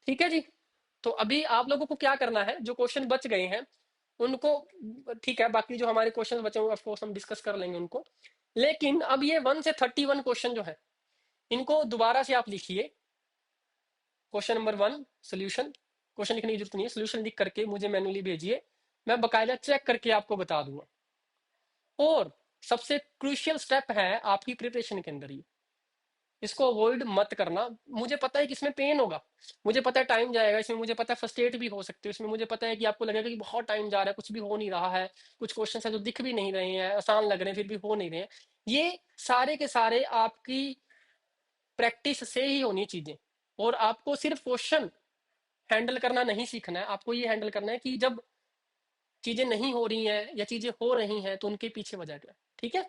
ठीक है जी। तो अभी आप लोगों को क्या करना है, जो क्वेश्चन बच गए हैं उनको, ठीक है, बाकी जो हमारे क्वेश्चन बचे हुए ऑफकोर्स हम डिस्कस कर लेंगे उनको। लेकिन अब ये 1 से 31 क्वेश्चन जो है, इनको दोबारा से आप लिखिए। क्वेश्चन नंबर 1 सोल्यूशन, क्वेश्चन लिखने की जरूरत नहीं है, सोल्यूशन लिख करके मुझे मैनुअली भेजिए, मैं बकायदा चेक करके आपको बता दूंगा। और सबसे क्रूशियल स्टेप है आपकी प्रिपरेशन के अंदर ही, इसको अवॉइड मत करना। मुझे पता है कि इसमें पेन होगा, मुझे पता है टाइम जाएगा इसमें, मुझे पता है फ्रस्ट्रेट भी हो सकते हो इसमें, मुझे पता है कि आपको लगेगा कि बहुत टाइम जा रहा है, कुछ भी हो नहीं रहा है, कुछ क्वेश्चन है जो दिख भी नहीं रहे हैं, आसान लग रहे हैं फिर भी हो नहीं रहे हैं। ये सारे के सारे आपकी प्रैक्टिस से ही होनी चीजें। और आपको सिर्फ क्वेश्चन हैंडल करना नहीं सीखना है, आपको ये हैंडल करना है कि जब चीजें नहीं हो रही हैं या चीजें हो रही हैं तो उनके पीछे वजह क्या है। ठीक है।